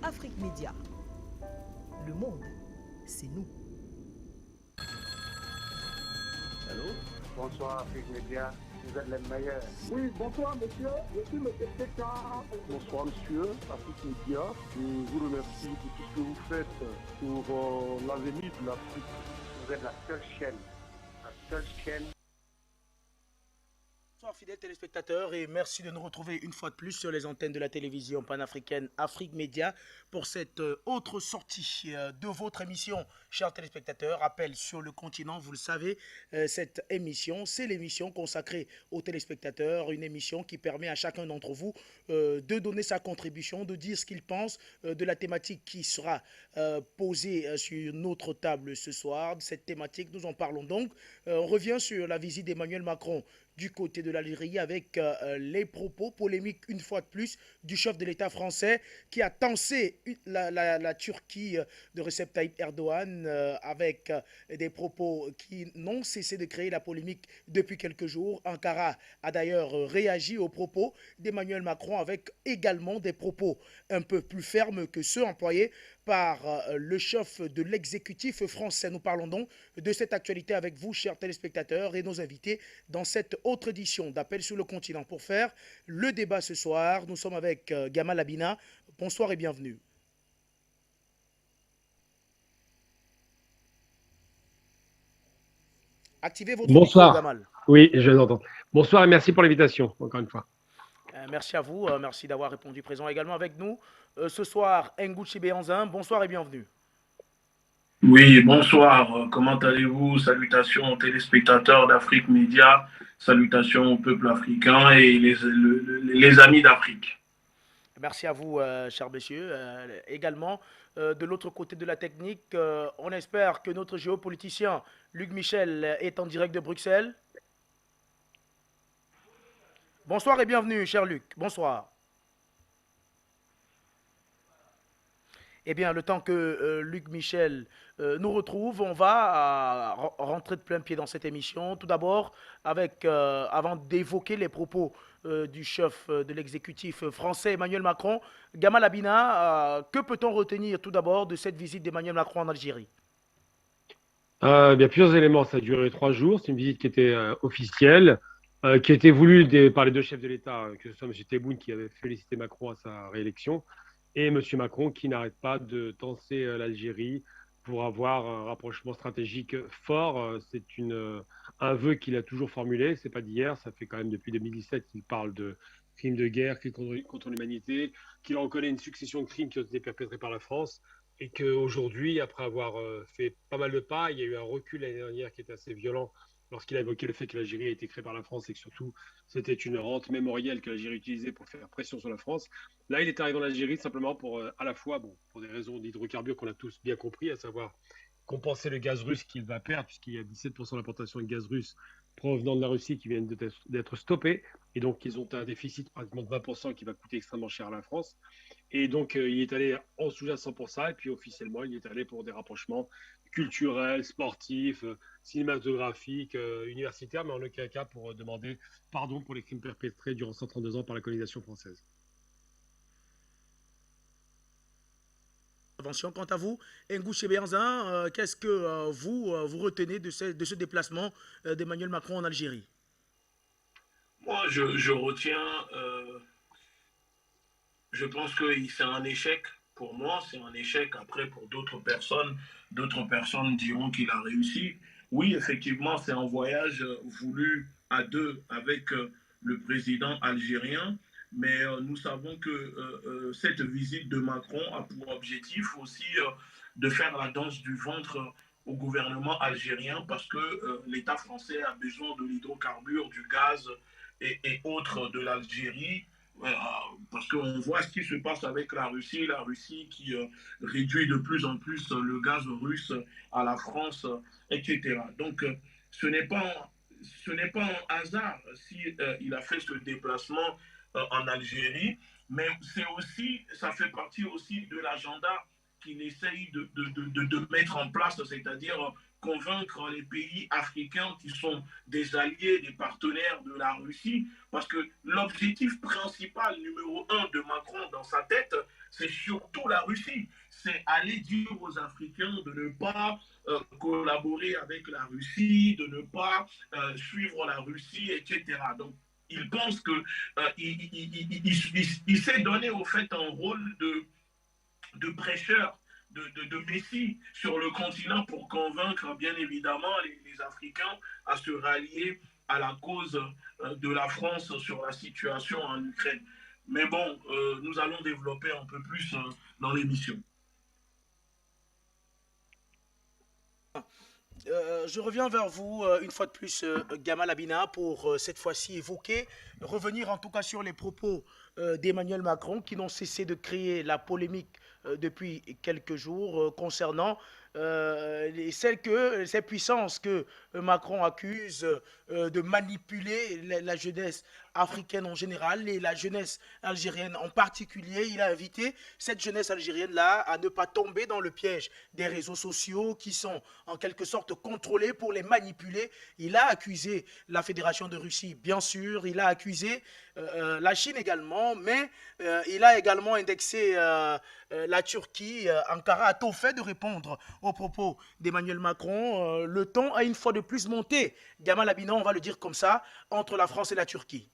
Afrique Média. Le monde, c'est nous. Allô? Bonsoir Afrique Média, vous êtes les meilleurs. Oui, bonsoir monsieur, je suis monsieur Pétain. Bonsoir monsieur, Afrique Média. Je vous remercie pour tout ce que vous faites pour l'avenir de l'Afrique. Vous êtes la seule chaîne. Bonsoir fidèles téléspectateurs et merci de nous retrouver une fois de plus sur les antennes de la télévision panafricaine Afrique Média pour cette autre sortie de votre émission. Chers téléspectateurs, appel sur le continent, vous le savez, cette émission, c'est l'émission consacrée aux téléspectateurs, une émission qui permet à chacun d'entre vous de donner sa contribution, de dire ce qu'il pense de la thématique qui sera posée sur notre table ce soir. Cette thématique, nous en parlons donc. On revient sur la visite d'Emmanuel Macron du côté de l'Algérie avec les propos polémiques une fois de plus du chef de l'État français qui a tensé la Turquie de Recep Tayyip Erdogan avec des propos qui n'ont cessé de créer la polémique depuis quelques jours. Ankara a d'ailleurs réagi aux propos d'Emmanuel Macron avec également des propos un peu plus fermes que ceux employés par le chef de l'exécutif français. Nous parlons donc de cette actualité avec vous, chers téléspectateurs, et nos invités dans cette autre édition d'Appel sur le continent. Pour faire le débat ce soir, nous sommes avec Gamal Abina. Bonsoir et bienvenue. Activez votre micro, Gamal. Oui, je vous entends. Bonsoir et merci pour l'invitation, encore une fois. Merci à vous, merci d'avoir répondu présent également avec nous. Ce soir, Ngouchi Béanzin, bonsoir et bienvenue. Oui, bonsoir, comment allez-vous? Salutations aux téléspectateurs d'Afrique Média, salutations au peuple africain et les amis d'Afrique. Merci à vous, cher monsieur. Également, de l'autre côté de la technique, on espère que notre géopoliticien Luc Michel est en direct de Bruxelles. Bonsoir et bienvenue, cher Luc. Bonsoir. Eh bien, le temps que Luc Michel nous retrouve, on va rentrer de plein pied dans cette émission. Tout d'abord, avant d'évoquer les propos du chef de l'exécutif français Emmanuel Macron, Gamal Abina, que peut-on retenir tout d'abord de cette visite d'Emmanuel Macron en Algérie? Bien, plusieurs éléments. Ça a duré 3 jours. C'est une visite qui était officielle, qui a été voulue par les deux chefs de l'État, que ce soit M. Tebboune qui avait félicité Macron à sa réélection, et M. Macron qui n'arrête pas de tenser l'Algérie pour avoir un rapprochement stratégique fort. C'est un vœu qu'il a toujours formulé, c'est pas d'hier, ça fait quand même depuis 2017 qu'il parle de crimes de guerre, crimes contre l'humanité, qu'il reconnaît une succession de crimes qui ont été perpétrés par la France, et qu'aujourd'hui, après avoir fait pas mal de pas, il y a eu un recul l'année dernière qui était assez violent lorsqu'il a évoqué le fait que l'Algérie a été créée par la France et que surtout c'était une rente mémorielle que l'Algérie utilisait pour faire pression sur la France. Là, il est arrivé en Algérie simplement pour à la fois, pour des raisons d'hydrocarbures qu'on a tous bien compris, à savoir compenser le gaz russe qu'il va perdre, puisqu'il y a 17% d'importation de gaz russe provenant de la Russie qui viennent d'être stoppés, et donc ils ont un déficit pratiquement de 20% qui va coûter extrêmement cher à la France. Et donc il est allé en sous-jacent pour ça, et puis officiellement il est allé pour des rapprochements culturels, sportifs, cinématographiques, universitaires, mais en aucun cas pour demander pardon pour les crimes perpétrés durant 132 ans par la colonisation française. Quant à vous, Ngouchi Béanzin, qu'est-ce que vous retenez de ce déplacement d'Emmanuel Macron en Algérie? Moi, je retiens, je pense que c'est un échec. Pour moi, c'est un échec. Après, pour d'autres personnes diront qu'il a réussi. Oui, effectivement, c'est un voyage voulu à deux avec le président algérien. Mais nous savons que cette visite de Macron a pour objectif aussi de faire la danse du ventre au gouvernement algérien parce que l'État français a besoin de l'hydrocarbure, du gaz et autres de l'Algérie. Parce qu'on voit ce qui se passe avec la Russie qui réduit de plus en plus le gaz russe à la France, etc. Donc ce n'est pas un hasard si il a fait ce déplacement en Algérie, mais ça fait partie aussi de l'agenda qu'il essaye de mettre en place, c'est-à-dire convaincre les pays africains qui sont des alliés, des partenaires de la Russie, parce que l'objectif principal numéro 1 de Macron dans sa tête, c'est surtout la Russie. C'est aller dire aux Africains de ne pas collaborer avec la Russie, de ne pas suivre la Russie, etc. Donc, il pense que il s'est donné au fait un rôle de prêcheur, de messie sur le continent pour convaincre bien évidemment les Africains à se rallier à la cause de la France sur la situation en Ukraine. Mais bon, nous allons développer un peu plus dans l'émission. Je reviens vers vous une fois de plus, Gamal Abina, pour cette fois-ci évoquer, revenir en tout cas sur les propos d'Emmanuel Macron qui n'ont cessé de créer la polémique depuis quelques jours concernant ces puissances que Macron accuse de manipuler la jeunesse africaine en général et la jeunesse algérienne en particulier. Il a invité cette jeunesse algérienne-là à ne pas tomber dans le piège des réseaux sociaux qui sont en quelque sorte contrôlés pour les manipuler. Il a accusé la Fédération de Russie, bien sûr, il a accusé la Chine également, mais il a également indexé la Turquie. Ankara a tout fait de répondre aux propos d'Emmanuel Macron. Le ton a une fois de plus monté, Gamal Abina, on va le dire comme ça, entre la France et la Turquie.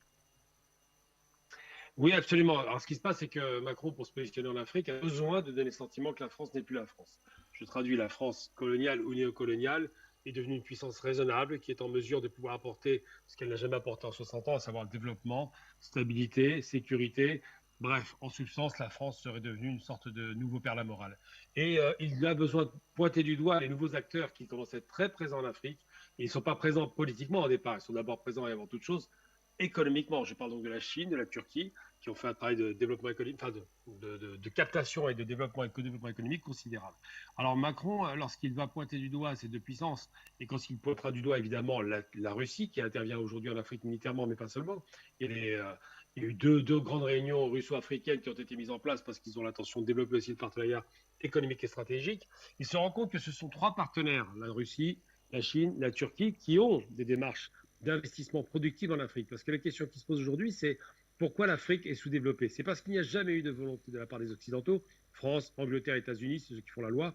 Oui, absolument. Alors, ce qui se passe, c'est que Macron, pour se positionner en Afrique, a besoin de donner le sentiment que la France n'est plus la France. Je traduis: la France coloniale ou néocoloniale est devenue une puissance raisonnable qui est en mesure de pouvoir apporter ce qu'elle n'a jamais apporté en 60 ans, à savoir le développement, stabilité, sécurité. Bref, en substance, la France serait devenue une sorte de nouveau père la morale. Et il a besoin de pointer du doigt les nouveaux acteurs qui commencent à être très présents en Afrique. Et ils ne sont pas présents politiquement au départ, ils sont d'abord présents et avant toute chose économiquement. Je parle donc de la Chine, de la Turquie, qui ont fait un travail de développement économique, enfin de captation et de développement économique considérable. Alors Macron, lorsqu'il va pointer du doigt ces deux puissances, et quand il pointera du doigt évidemment la Russie, qui intervient aujourd'hui en Afrique militairement, mais pas seulement, il y a eu deux grandes réunions russo-africaines qui ont été mises en place parce qu'ils ont l'intention de développer aussi le partenariat économique et stratégique. Il se rend compte que ce sont trois partenaires, la Russie, la Chine, la Turquie, qui ont des démarches d'investissement productif en Afrique. Parce que la question qui se pose aujourd'hui, c'est pourquoi l'Afrique est sous-développée. C'est parce qu'il n'y a jamais eu de volonté de la part des Occidentaux, France, Angleterre, États-Unis, c'est ceux qui font la loi,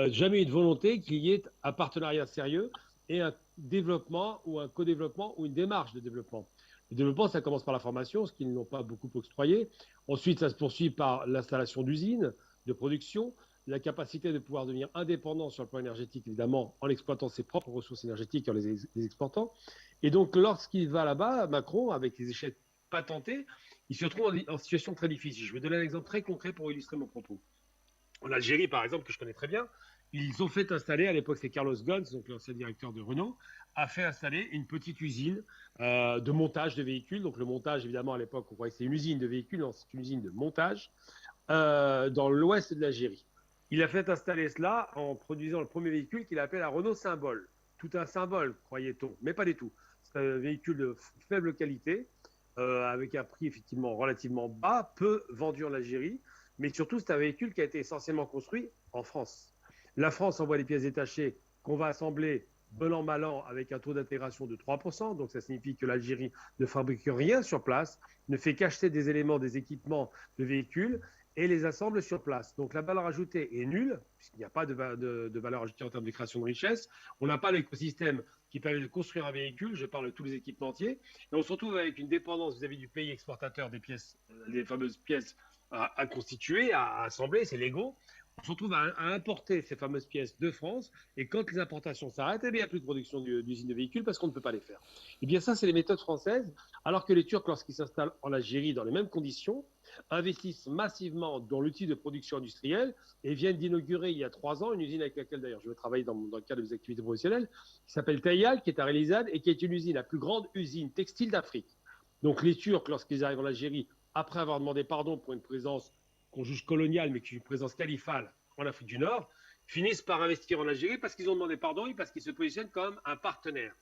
jamais eu de volonté qu'il y ait un partenariat sérieux et un développement ou un co-développement ou une démarche de développement. Le développement, ça commence par la formation, ce qu'ils n'ont pas beaucoup octroyé. Ensuite, ça se poursuit par l'installation d'usines de production, la capacité de pouvoir devenir indépendant sur le plan énergétique, évidemment, en exploitant ses propres ressources énergétiques et en les exportant. Et donc, lorsqu'il va là-bas, Macron, avec les échecs patentés, il se trouve en situation très difficile. Je vais donner un exemple très concret pour illustrer mon propos. En Algérie, par exemple, que je connais très bien, ils ont fait installer, à l'époque c'est Carlos Ghosn, donc l'ancien directeur de Renault, a fait installer une petite usine de montage de véhicules. Donc le montage, évidemment, à l'époque, on croyait que c'était une usine de véhicules, non, c'est une usine de montage dans l'ouest de l'Algérie. Il a fait installer cela en produisant le premier véhicule qu'il appelle un Renault Symbole. Tout un symbole, croyait-on, mais pas du tout. C'est un véhicule de faible qualité, avec un prix effectivement relativement bas, peu vendu en Algérie, mais surtout c'est un véhicule qui a été essentiellement construit en France. La France envoie les pièces détachées qu'on va assembler bon an mal an avec un taux d'intégration de 3%, donc ça signifie que l'Algérie ne fabrique rien sur place, ne fait qu'acheter des éléments, des équipements de véhicules et les assemble sur place. Donc la valeur ajoutée est nulle, puisqu'il n'y a pas de valeur ajoutée en termes de création de richesse. On n'a pas l'écosystème qui permet de construire un véhicule, je parle de tous les équipementiers, et on se retrouve avec une dépendance vis-à-vis du pays exportateur des pièces, les fameuses pièces à constituer, à assembler, c'est Lego. On se retrouve à importer ces fameuses pièces de France, et quand les importations s'arrêtent, il n'y a plus de production d'usines de véhicules parce qu'on ne peut pas les faire. Et bien ça, c'est les méthodes françaises, alors que les Turcs, lorsqu'ils s'installent en Algérie dans les mêmes conditions, investissent massivement dans l'outil de production industrielle et viennent d'inaugurer il y a 3 ans une usine avec laquelle d'ailleurs je vais travailler dans le cadre de mes activités professionnelles, qui s'appelle Taïal, qui est à Rélisade et qui est une usine, la plus grande usine textile d'Afrique. Donc les Turcs, lorsqu'ils arrivent en Algérie, après avoir demandé pardon pour une présence qu'on juge coloniale, mais qui est une présence califale en Afrique du Nord, finissent par investir en Algérie parce qu'ils ont demandé pardon et parce qu'ils se positionnent comme un partenaire.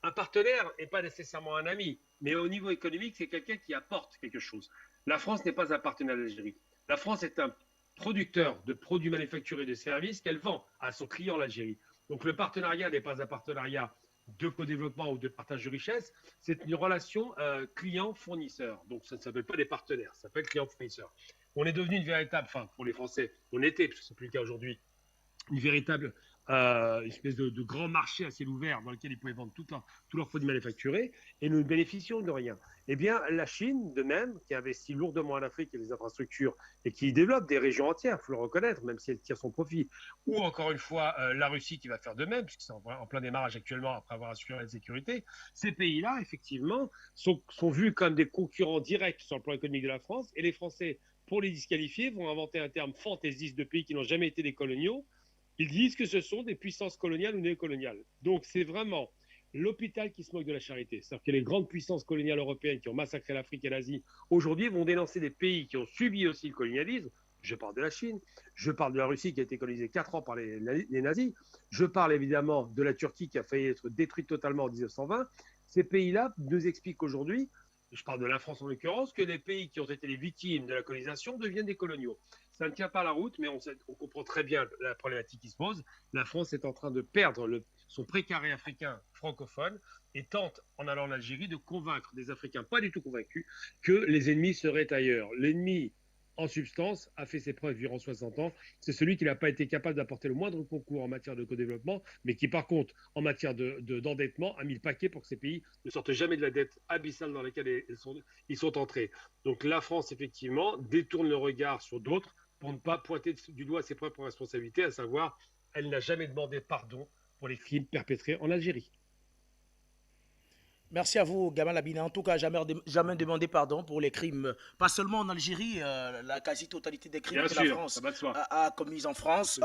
Un partenaire n'est pas nécessairement un ami, mais au niveau économique, c'est quelqu'un qui apporte quelque chose. La France n'est pas un partenaire d'Algérie. La France est un producteur de produits manufacturés et de services qu'elle vend à son client, l'Algérie. Donc le partenariat n'est pas un partenariat de co-développement ou de partage de richesse, c'est une relation client-fournisseur. Donc ça ne s'appelle pas des partenaires, ça s'appelle client-fournisseur. On est devenu une véritable, enfin pour les Français, on était, parce que ce n'est plus le cas aujourd'hui, une véritable espèce de grand marché à ciel ouvert dans lequel ils pouvaient vendre tous leurs produits manufacturés, et nous ne bénéficions de rien. Eh bien, la Chine, de même, qui investit lourdement en Afrique et les infrastructures, et qui développe des régions entières, il faut le reconnaître, même si elle tire son profit, ou encore une fois la Russie qui va faire de même, puisque c'est en plein démarrage actuellement après avoir assuré la sécurité, ces pays-là, effectivement, sont vus comme des concurrents directs sur le plan économique de la France, et les Français, pour les disqualifier, vont inventer un terme fantaisiste de pays qui n'ont jamais été des coloniaux. Ils disent que ce sont des puissances coloniales ou néocoloniales. Donc c'est vraiment l'hôpital qui se moque de la charité. C'est-à-dire que les grandes puissances coloniales européennes qui ont massacré l'Afrique et l'Asie, aujourd'hui vont dénoncer des pays qui ont subi aussi le colonialisme. Je parle de la Chine, je parle de la Russie qui a été colonisée 4 ans par les nazis, je parle évidemment de la Turquie qui a failli être détruite totalement en 1920. Ces pays-là nous expliquent aujourd'hui, je parle de la France en l'occurrence, que les pays qui ont été les victimes de la colonisation deviennent des coloniaux. Ça ne tient pas la route, mais on comprend très bien la problématique qui se pose. La France est en train de perdre son précaré africain francophone et tente, en allant en Algérie, de convaincre des Africains pas du tout convaincus que les ennemis seraient ailleurs. L'ennemi, en substance, a fait ses preuves durant 60 ans. C'est celui qui n'a pas été capable d'apporter le moindre concours en matière de co-développement, mais qui, par contre, en matière d'endettement, a mis le paquet pour que ces pays ne sortent jamais de la dette abyssale dans laquelle ils sont entrés. Donc la France, effectivement, détourne le regard sur d'autres pour ne pas pointer du doigt ses propres responsabilités, à savoir, elle n'a jamais demandé pardon pour les crimes perpétrés en Algérie. Merci à vous, Gamal Abina. En tout cas, jamais demandé pardon pour les crimes, pas seulement en Algérie, la quasi-totalité des crimes Bien que sûr, la France ça va de soi. a commis en France,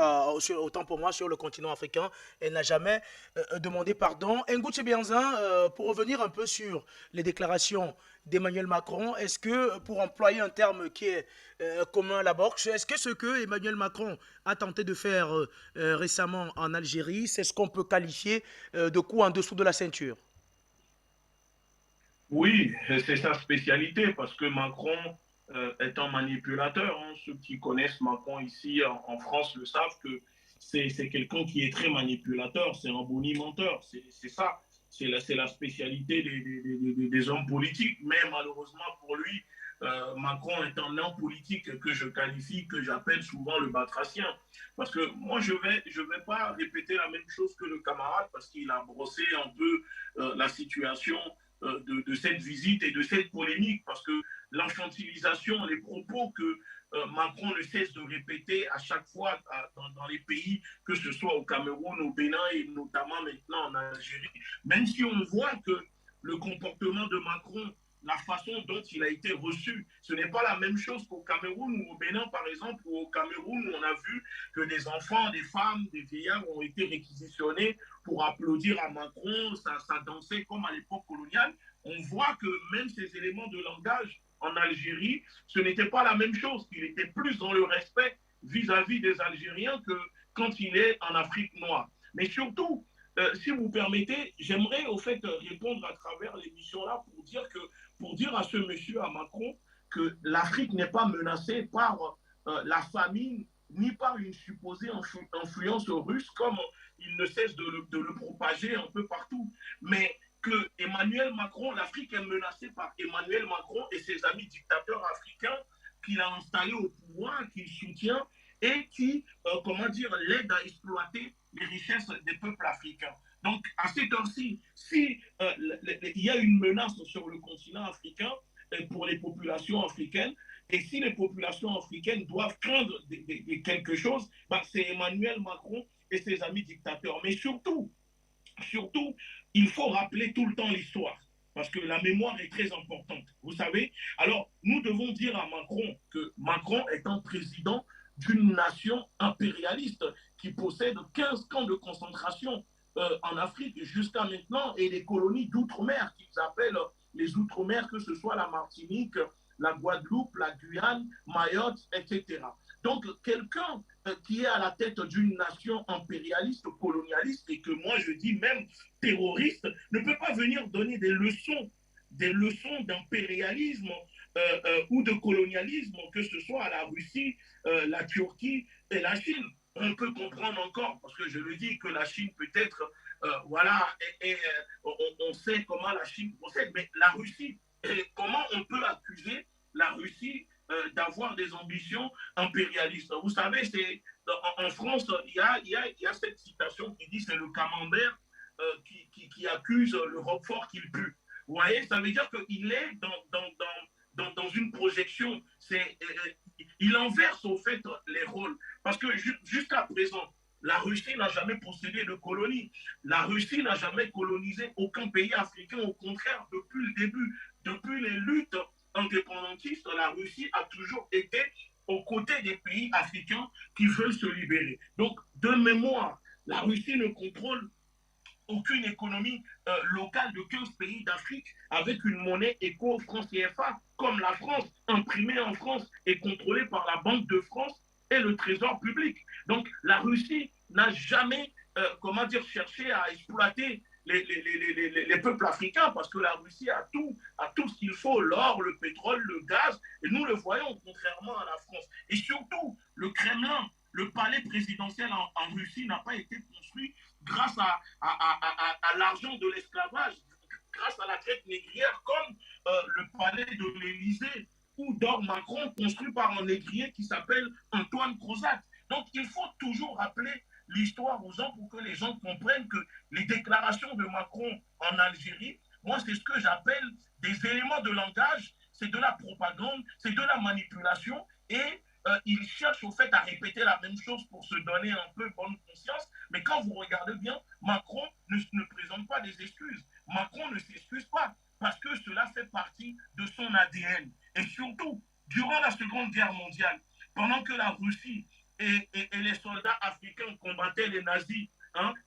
autant pour moi sur le continent africain, elle n'a jamais demandé pardon. Ngouche Bianzin, pour revenir un peu sur les déclarations d'Emmanuel Macron, est-ce que, pour employer un terme qui est commun à la boxe, est-ce que ce que Emmanuel Macron a tenté de faire récemment en Algérie, c'est ce qu'on peut qualifier de coup en dessous de la ceinture? Oui, c'est sa spécialité parce que Macron est un manipulateur. Hein. Ceux qui connaissent Macron ici en France le savent que c'est quelqu'un qui est très manipulateur, c'est un bonimenteur, c'est ça. C'est la spécialité des hommes politiques. Mais malheureusement pour lui, Macron est un homme politique que je qualifie, que j'appelle souvent le batracien. Parce que moi, je vais pas répéter la même chose que le camarade parce qu'il a brossé un peu la situation de cette visite et de cette polémique, parce que l'infantilisation, les propos que Macron ne cesse de répéter à chaque fois dans les pays, que ce soit au Cameroun, au Bénin et notamment maintenant en Algérie, même si on voit que le comportement de Macron, la façon dont il a été reçu, ce n'est pas la même chose qu'au Cameroun ou au Bénin, par exemple, ou au Cameroun où on a vu que des enfants, des femmes, des vieillards ont été réquisitionnés pour applaudir à Macron, ça dansait comme à l'époque coloniale. On voit que même ces éléments de langage en Algérie, ce n'était pas la même chose, qu'il était plus dans le respect vis-à-vis des Algériens que quand il est en Afrique noire. Mais surtout, si vous permettez, j'aimerais au fait répondre à travers l'émission là pour dire à ce monsieur, à Macron, que l'Afrique n'est pas menacée par la famine ni par une supposée influence russe comme il ne cesse de le propager un peu partout. Mais que Emmanuel Macron, l'Afrique est menacée par Emmanuel Macron et ses amis dictateurs africains qu'il a installés au pouvoir, qu'il soutient et qui, comment dire, l'aident à exploiter les richesses des peuples africains. Donc, à cette heure-ci, si il y a une menace sur le continent africain pour les populations africaines, et si les populations africaines doivent craindre quelque chose, bah, c'est Emmanuel Macron et ses amis dictateurs. Mais surtout, il faut rappeler tout le temps l'histoire, parce que la mémoire est très importante. Vous savez, alors nous devons dire à Macron que Macron est un président d'une nation impérialiste qui possède 15 camps de concentration en Afrique jusqu'à maintenant et les colonies d'outre-mer qu'ils appellent les outre-mer, que ce soit la Martinique, la Guadeloupe, la Guyane, Mayotte, etc. Donc, quelqu'un qui est à la tête d'une nation impérialiste, colonialiste, et que moi je dis même terroriste, ne peut pas venir donner des leçons d'impérialisme ou de colonialisme, que ce soit à la Russie, la Turquie et la Chine. On peut comprendre encore, parce que je le dis, que la Chine peut-être, voilà, on sait comment la Chine procède, mais la Russie, comment on peut accuser la Russie d'avoir des ambitions impérialistes. Vous savez, en France, il y a cette citation qui dit c'est le camembert qui accuse le roquefort qu'il pue. Vous voyez, ça veut dire qu'il est dans une projection. Il inverse au fait les rôles. Parce que jusqu'à présent, la Russie n'a jamais possédé de colonie. La Russie n'a jamais colonisé aucun pays africain. Au contraire, depuis le début, depuis les luttes indépendantistes, la Russie a toujours été aux côtés des pays africains qui veulent se libérer. Donc, de mémoire, la Russie ne contrôle aucune économie locale de 15 pays d'Afrique avec une monnaie éco-franc CFA comme la France, imprimée en France et contrôlée par la Banque de France et le Trésor public. Donc la Russie n'a jamais cherché à exploiter les peuples africains parce que la Russie a tout ce qu'il faut, l'or, le pétrole, le gaz, et nous le voyons contrairement à la France. Et surtout, le Kremlin, le palais présidentiel en Russie n'a pas été construit grâce à l'argent de l'esclavage, grâce à la traite négrière, comme le palais de l'Élysée ou d'Or Macron, construit par un négrier qui s'appelle Antoine Crozat. Donc il faut toujours rappeler l'histoire aux gens pour que les gens comprennent que les déclarations de Macron en Algérie, moi c'est ce que j'appelle des éléments de langage, c'est de la propagande, c'est de la manipulation, et il cherche au fait à répéter la même chose pour se donner un peu bonne conscience. Mais quand vous regardez bien, Macron ne présente pas des excuses. Macron ne s'excuse pas parce que cela fait partie de son ADN. Et surtout, durant la Seconde Guerre mondiale, pendant que la Russie et les soldats africains combattaient les nazis,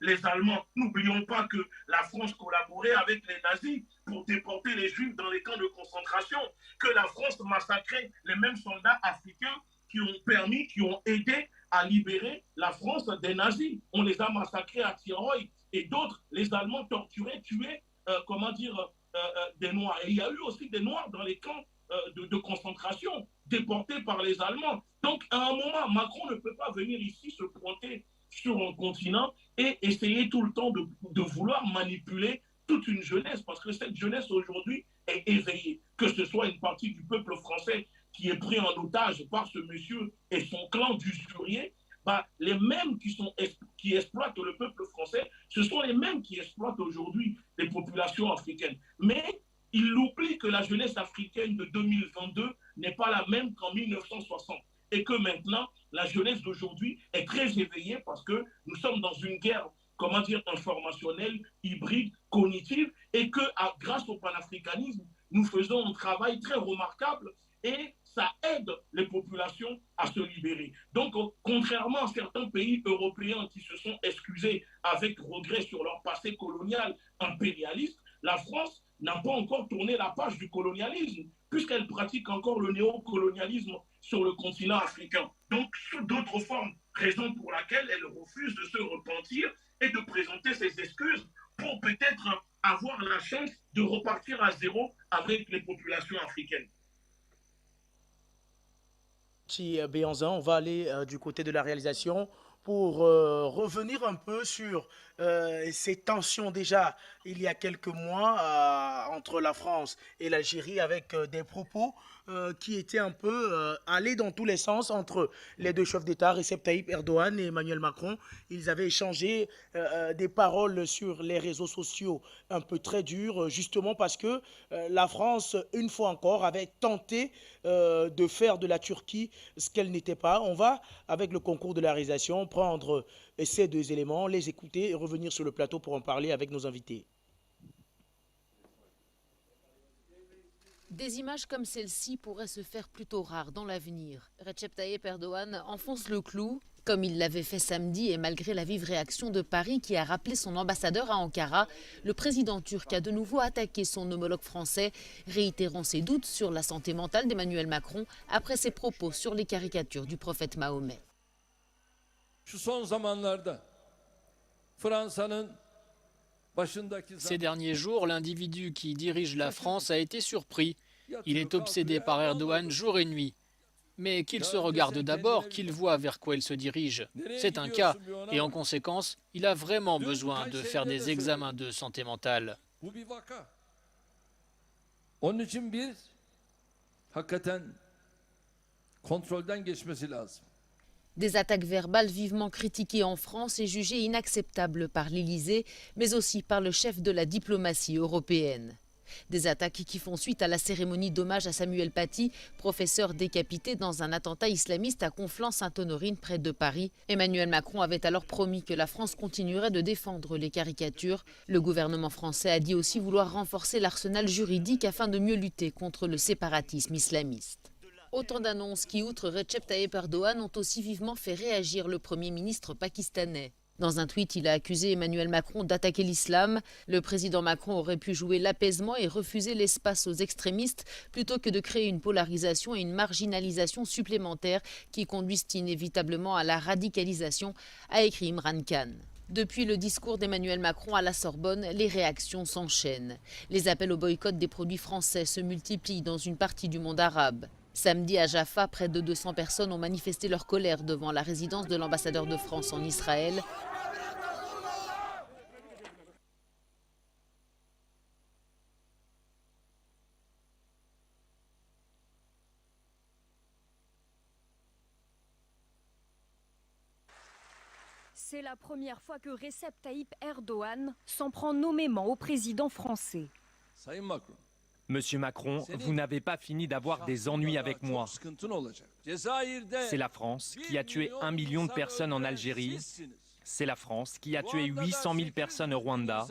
les Allemands, n'oublions pas que la France collaborait avec les nazis pour déporter les Juifs dans les camps de concentration, que la France massacrait les mêmes soldats africains qui ont aidé à libérer la France des nazis. On les a massacrés à Tirol et d'autres, les Allemands torturaient, tuaient, des Noirs. Et il y a eu aussi des Noirs dans les camps de concentration, déportés par les Allemands. Donc, à un moment, Macron ne peut pas venir ici se pointer sur un continent et essayer tout le temps de vouloir manipuler toute une jeunesse, parce que cette jeunesse aujourd'hui est éveillée, que ce soit une partie du peuple français qui est pris en otage par ce monsieur et son clan d'usuriers, les mêmes qui exploitent le peuple français, ce sont les mêmes qui exploitent aujourd'hui les populations africaines. Mais il oublie que la jeunesse africaine de 2022 n'est pas la même qu'en 1960. Et que maintenant, la jeunesse d'aujourd'hui est très éveillée parce que nous sommes dans une guerre, informationnelle, hybride, cognitive, et que grâce au panafricanisme, nous faisons un travail très remarquable et ça aide les populations à se libérer. Donc, contrairement à certains pays européens qui se sont excusés avec regret sur leur passé colonial impérialiste, la France n'a pas encore tourné la page du colonialisme, puisqu'elle pratique encore le néocolonialisme sur le continent africain. Donc, sous d'autres formes, raison pour laquelle elle refuse de se repentir et de présenter ses excuses pour peut-être avoir la chance de repartir à zéro avec les populations africaines. Béanzin, on va aller du côté de la réalisation pour revenir un peu sur ces tensions déjà il y a quelques mois entre la France et l'Algérie avec des propos qui étaient un peu allés dans tous les sens entre les deux chefs d'État, Recep Tayyip Erdogan et Emmanuel Macron. Ils avaient échangé des paroles sur les réseaux sociaux un peu très dures, justement parce que la France, une fois encore, avait tenté de faire de la Turquie ce qu'elle n'était pas. On va, avec le concours de la réalisation, prendre ces deux éléments, les écouter et revenir sur le plateau pour en parler avec nos invités. Des images comme celle-ci pourraient se faire plutôt rares dans l'avenir. Recep Tayyip Erdogan enfonce le clou, comme il l'avait fait samedi, et malgré la vive réaction de Paris qui a rappelé son ambassadeur à Ankara, le président turc a de nouveau attaqué son homologue français, réitérant ses doutes sur la santé mentale d'Emmanuel Macron après ses propos sur les caricatures du prophète Mahomet. Ces derniers jours, l'individu qui dirige la France a été surpris. Il est obsédé par Erdogan jour et nuit. Mais qu'il se regarde d'abord, qu'il voit vers quoi il se dirige. C'est un cas, et en conséquence, il a vraiment besoin de faire des examens de santé mentale. kontrolden geçmesi lazım. Des attaques verbales vivement critiquées en France et jugées inacceptables par l'Élysée, mais aussi par le chef de la diplomatie européenne. Des attaques qui font suite à la cérémonie d'hommage à Samuel Paty, professeur décapité dans un attentat islamiste à Conflans-Sainte-Honorine près de Paris. Emmanuel Macron avait alors promis que la France continuerait de défendre les caricatures. Le gouvernement français a dit aussi vouloir renforcer l'arsenal juridique afin de mieux lutter contre le séparatisme islamiste. Autant d'annonces qui, outre Recep Tayyip Erdogan, ont aussi vivement fait réagir le Premier ministre pakistanais. Dans un tweet, il a accusé Emmanuel Macron d'attaquer l'islam. Le président Macron aurait pu jouer l'apaisement et refuser l'espace aux extrémistes plutôt que de créer une polarisation et une marginalisation supplémentaires qui conduisent inévitablement à la radicalisation, a écrit Imran Khan. Depuis le discours d'Emmanuel Macron à la Sorbonne, les réactions s'enchaînent. Les appels au boycott des produits français se multiplient dans une partie du monde arabe. Samedi à Jaffa, près de 200 personnes ont manifesté leur colère devant la résidence de l'ambassadeur de France en Israël. C'est la première fois que Recep Tayyip Erdogan s'en prend nommément au président français. Monsieur Macron, vous n'avez pas fini d'avoir des ennuis avec moi. C'est la France qui a tué 1 million de personnes en Algérie. C'est la France qui a tué 800 000 personnes au Rwanda.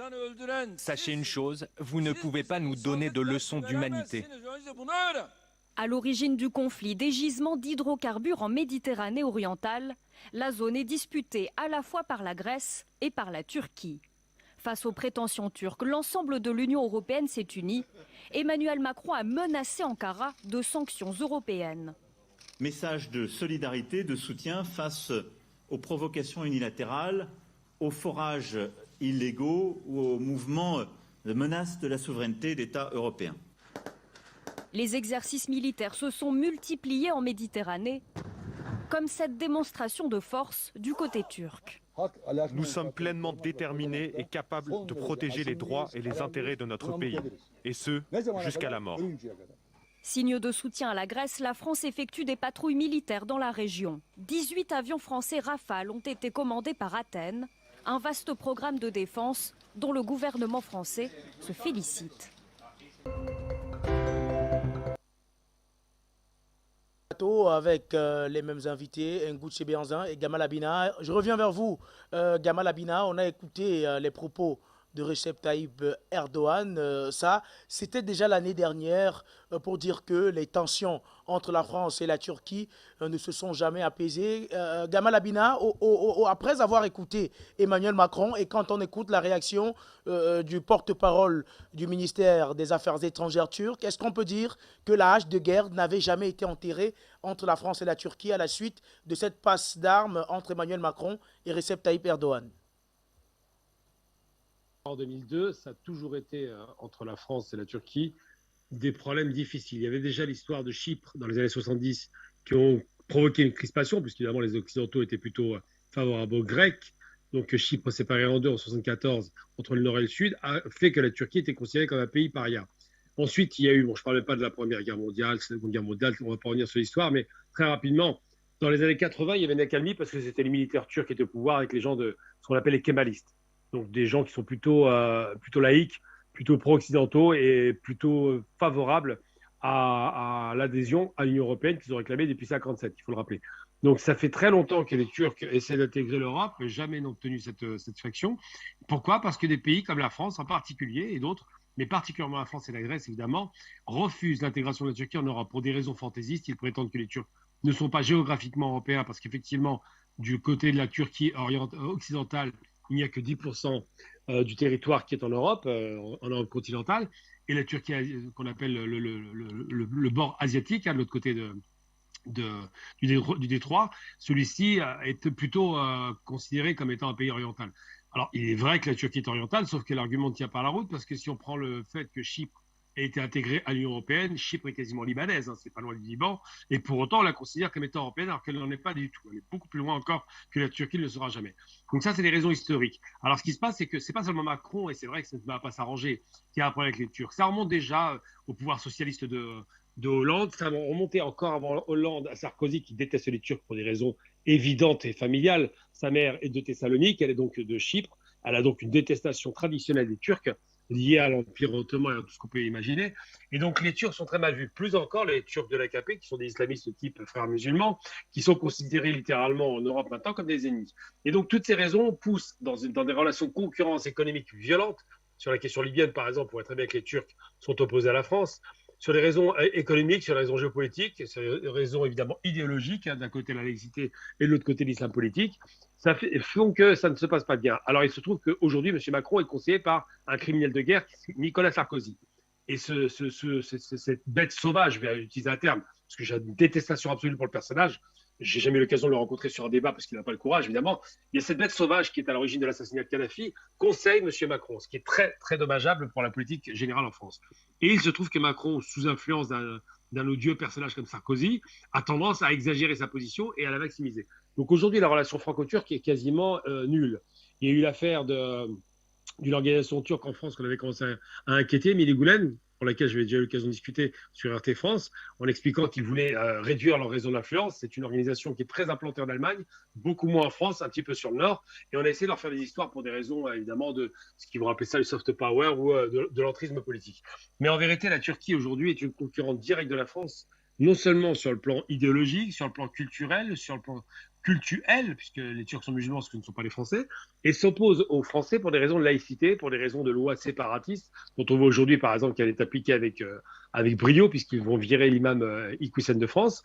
Sachez une chose, vous ne pouvez pas nous donner de leçons d'humanité. À l'origine du conflit des gisements d'hydrocarbures en Méditerranée orientale, la zone est disputée à la fois par la Grèce et par la Turquie. Face aux prétentions turques, l'ensemble de l'Union européenne s'est uni. Emmanuel Macron a menacé Ankara de sanctions européennes. Message de solidarité, de soutien face aux provocations unilatérales, aux forages illégaux ou aux mouvements de menace de la souveraineté d'États européens. Les exercices militaires se sont multipliés en Méditerranée, comme cette démonstration de force du côté turc. Nous sommes pleinement déterminés et capables de protéger les droits et les intérêts de notre pays, et ce, jusqu'à la mort. Signe de soutien à la Grèce, la France effectue des patrouilles militaires dans la région. 18 avions français Rafale ont été commandés par Athènes, un vaste programme de défense dont le gouvernement français se félicite. Avec les mêmes invités, Ngouche Béanzin et Gamal Abina. Je reviens vers vous, Gamal Abina. On a écouté les propos de Recep Tayyip Erdogan. Ça, c'était déjà l'année dernière pour dire que les tensions entre la France et la Turquie ne se sont jamais apaisées. Gamal Abina, après avoir écouté Emmanuel Macron et quand on écoute la réaction du porte-parole du ministère des Affaires étrangères turc, est-ce qu'on peut dire que la hache de guerre n'avait jamais été enterrée entre la France et la Turquie à la suite de cette passe d'armes entre Emmanuel Macron et Recep Tayyip Erdogan? En 2002, ça a toujours été, entre la France et la Turquie, des problèmes difficiles. Il y avait déjà l'histoire de Chypre dans les années 70 qui ont provoqué une crispation, puisqu'évidemment les Occidentaux étaient plutôt favorables aux Grecs. Donc Chypre séparée en deux en 1974 entre le Nord et le Sud a fait que la Turquie était considérée comme un pays paria. Ensuite, il y a eu, je ne parlais pas de la Première Guerre mondiale, la Seconde Guerre mondiale, on ne va pas revenir sur l'histoire, mais très rapidement, dans les années 80, il y avait une accalmie parce que c'était les militaires turcs qui étaient au pouvoir avec les gens de ce qu'on appelle les kémalistes. Donc des gens qui sont plutôt laïques, plutôt pro-occidentaux et plutôt favorables à l'adhésion à l'Union européenne qu'ils ont réclamé depuis 1957, il faut le rappeler. Donc ça fait très longtemps que les Turcs essaient d'intégrer l'Europe, mais jamais n'ont obtenu cette faction. Pourquoi? Parce que des pays comme la France en particulier et d'autres, mais particulièrement la France et la Grèce évidemment, refusent l'intégration de la Turquie en Europe pour des raisons fantaisistes. Ils prétendent que les Turcs ne sont pas géographiquement européens parce qu'effectivement, du côté de la Turquie occidentale, il n'y a que 10% du territoire qui est en Europe, en Europe continentale, et la Turquie, qu'on appelle le bord asiatique, de l'autre côté du détroit, celui-ci est plutôt considéré comme étant un pays oriental. Alors, il est vrai que la Turquie est orientale, sauf que l'argument ne tient pas la route, parce que si on prend le fait que Chypre a été intégrée à l'Union européenne, Chypre est quasiment libanaise, c'est pas loin du Liban, et pour autant on la considère comme étant européenne alors qu'elle n'en est pas du tout. Elle est beaucoup plus loin encore que la Turquie ne le sera jamais. Donc ça, c'est des raisons historiques. Alors ce qui se passe, c'est que c'est pas seulement Macron, et c'est vrai que ça ne va pas s'arranger, qui a un problème avec les Turcs. Ça remonte déjà au pouvoir socialiste de de Hollande, ça va remonter encore avant Hollande à Sarkozy qui déteste les Turcs pour des raisons évidentes et familiales. Sa mère est de Thessalonique, elle est donc de Chypre, elle a donc une détestation traditionnelle des Turcs liée à l'Empire ottoman et à tout ce qu'on peut imaginer. Et donc les Turcs sont très mal vus. Plus encore les Turcs de l'AKP, qui sont des islamistes type frères musulmans, qui sont considérés littéralement en Europe maintenant comme des ennemis. Et donc toutes ces raisons poussent dans des relations de concurrence économique violentes. Sur la question libyenne, par exemple, on voit très bien que les Turcs sont opposés à la France. Sur les raisons économiques, sur les raisons géopolitiques, sur les raisons évidemment idéologiques, d'un côté la laïcité et de l'autre côté l'islam politique, ça font que ça ne se passe pas bien. Alors il se trouve qu'aujourd'hui, M. Macron est conseillé par un criminel de guerre, Nicolas Sarkozy. Et cette bête sauvage, je vais utiliser un terme, parce que j'ai une détestation absolue pour le personnage, j'ai jamais eu l'occasion de le rencontrer sur un débat parce qu'il n'a pas le courage, évidemment. Il y a cette bête sauvage qui est à l'origine de l'assassinat de Kadhafi, conseille M. Macron, ce qui est très, très dommageable pour la politique générale en France. Et il se trouve que Macron, sous influence d'un odieux personnage comme Sarkozy, a tendance à exagérer sa position et à la maximiser. Donc aujourd'hui, la relation franco-turque est quasiment nulle. Il y a eu l'affaire d'une organisation turque en France qu'on avait commencé à inquiéter, Mili Gülen, pour laquelle j'avais déjà eu l'occasion de discuter sur RT France, en expliquant qu'ils voulaient réduire leur réseau d'influence. C'est une organisation qui est très implantée en Allemagne, beaucoup moins en France, un petit peu sur le Nord, et on a essayé de leur faire des histoires pour des raisons, évidemment, de ce qu'ils vont appeler ça le soft power ou de l'entrisme politique. Mais en vérité, la Turquie, aujourd'hui, est une concurrente directe de la France, non seulement sur le plan idéologique, sur le plan culturel, sur le plan cultuel, puisque les Turcs sont musulmans, ce que ne sont pas les Français, et s'opposent aux Français pour des raisons de laïcité, pour des raisons de lois séparatistes, dont on voit aujourd'hui, par exemple, qu'elle est appliquée avec brio, puisqu'ils vont virer l'imam Iqwisen de France.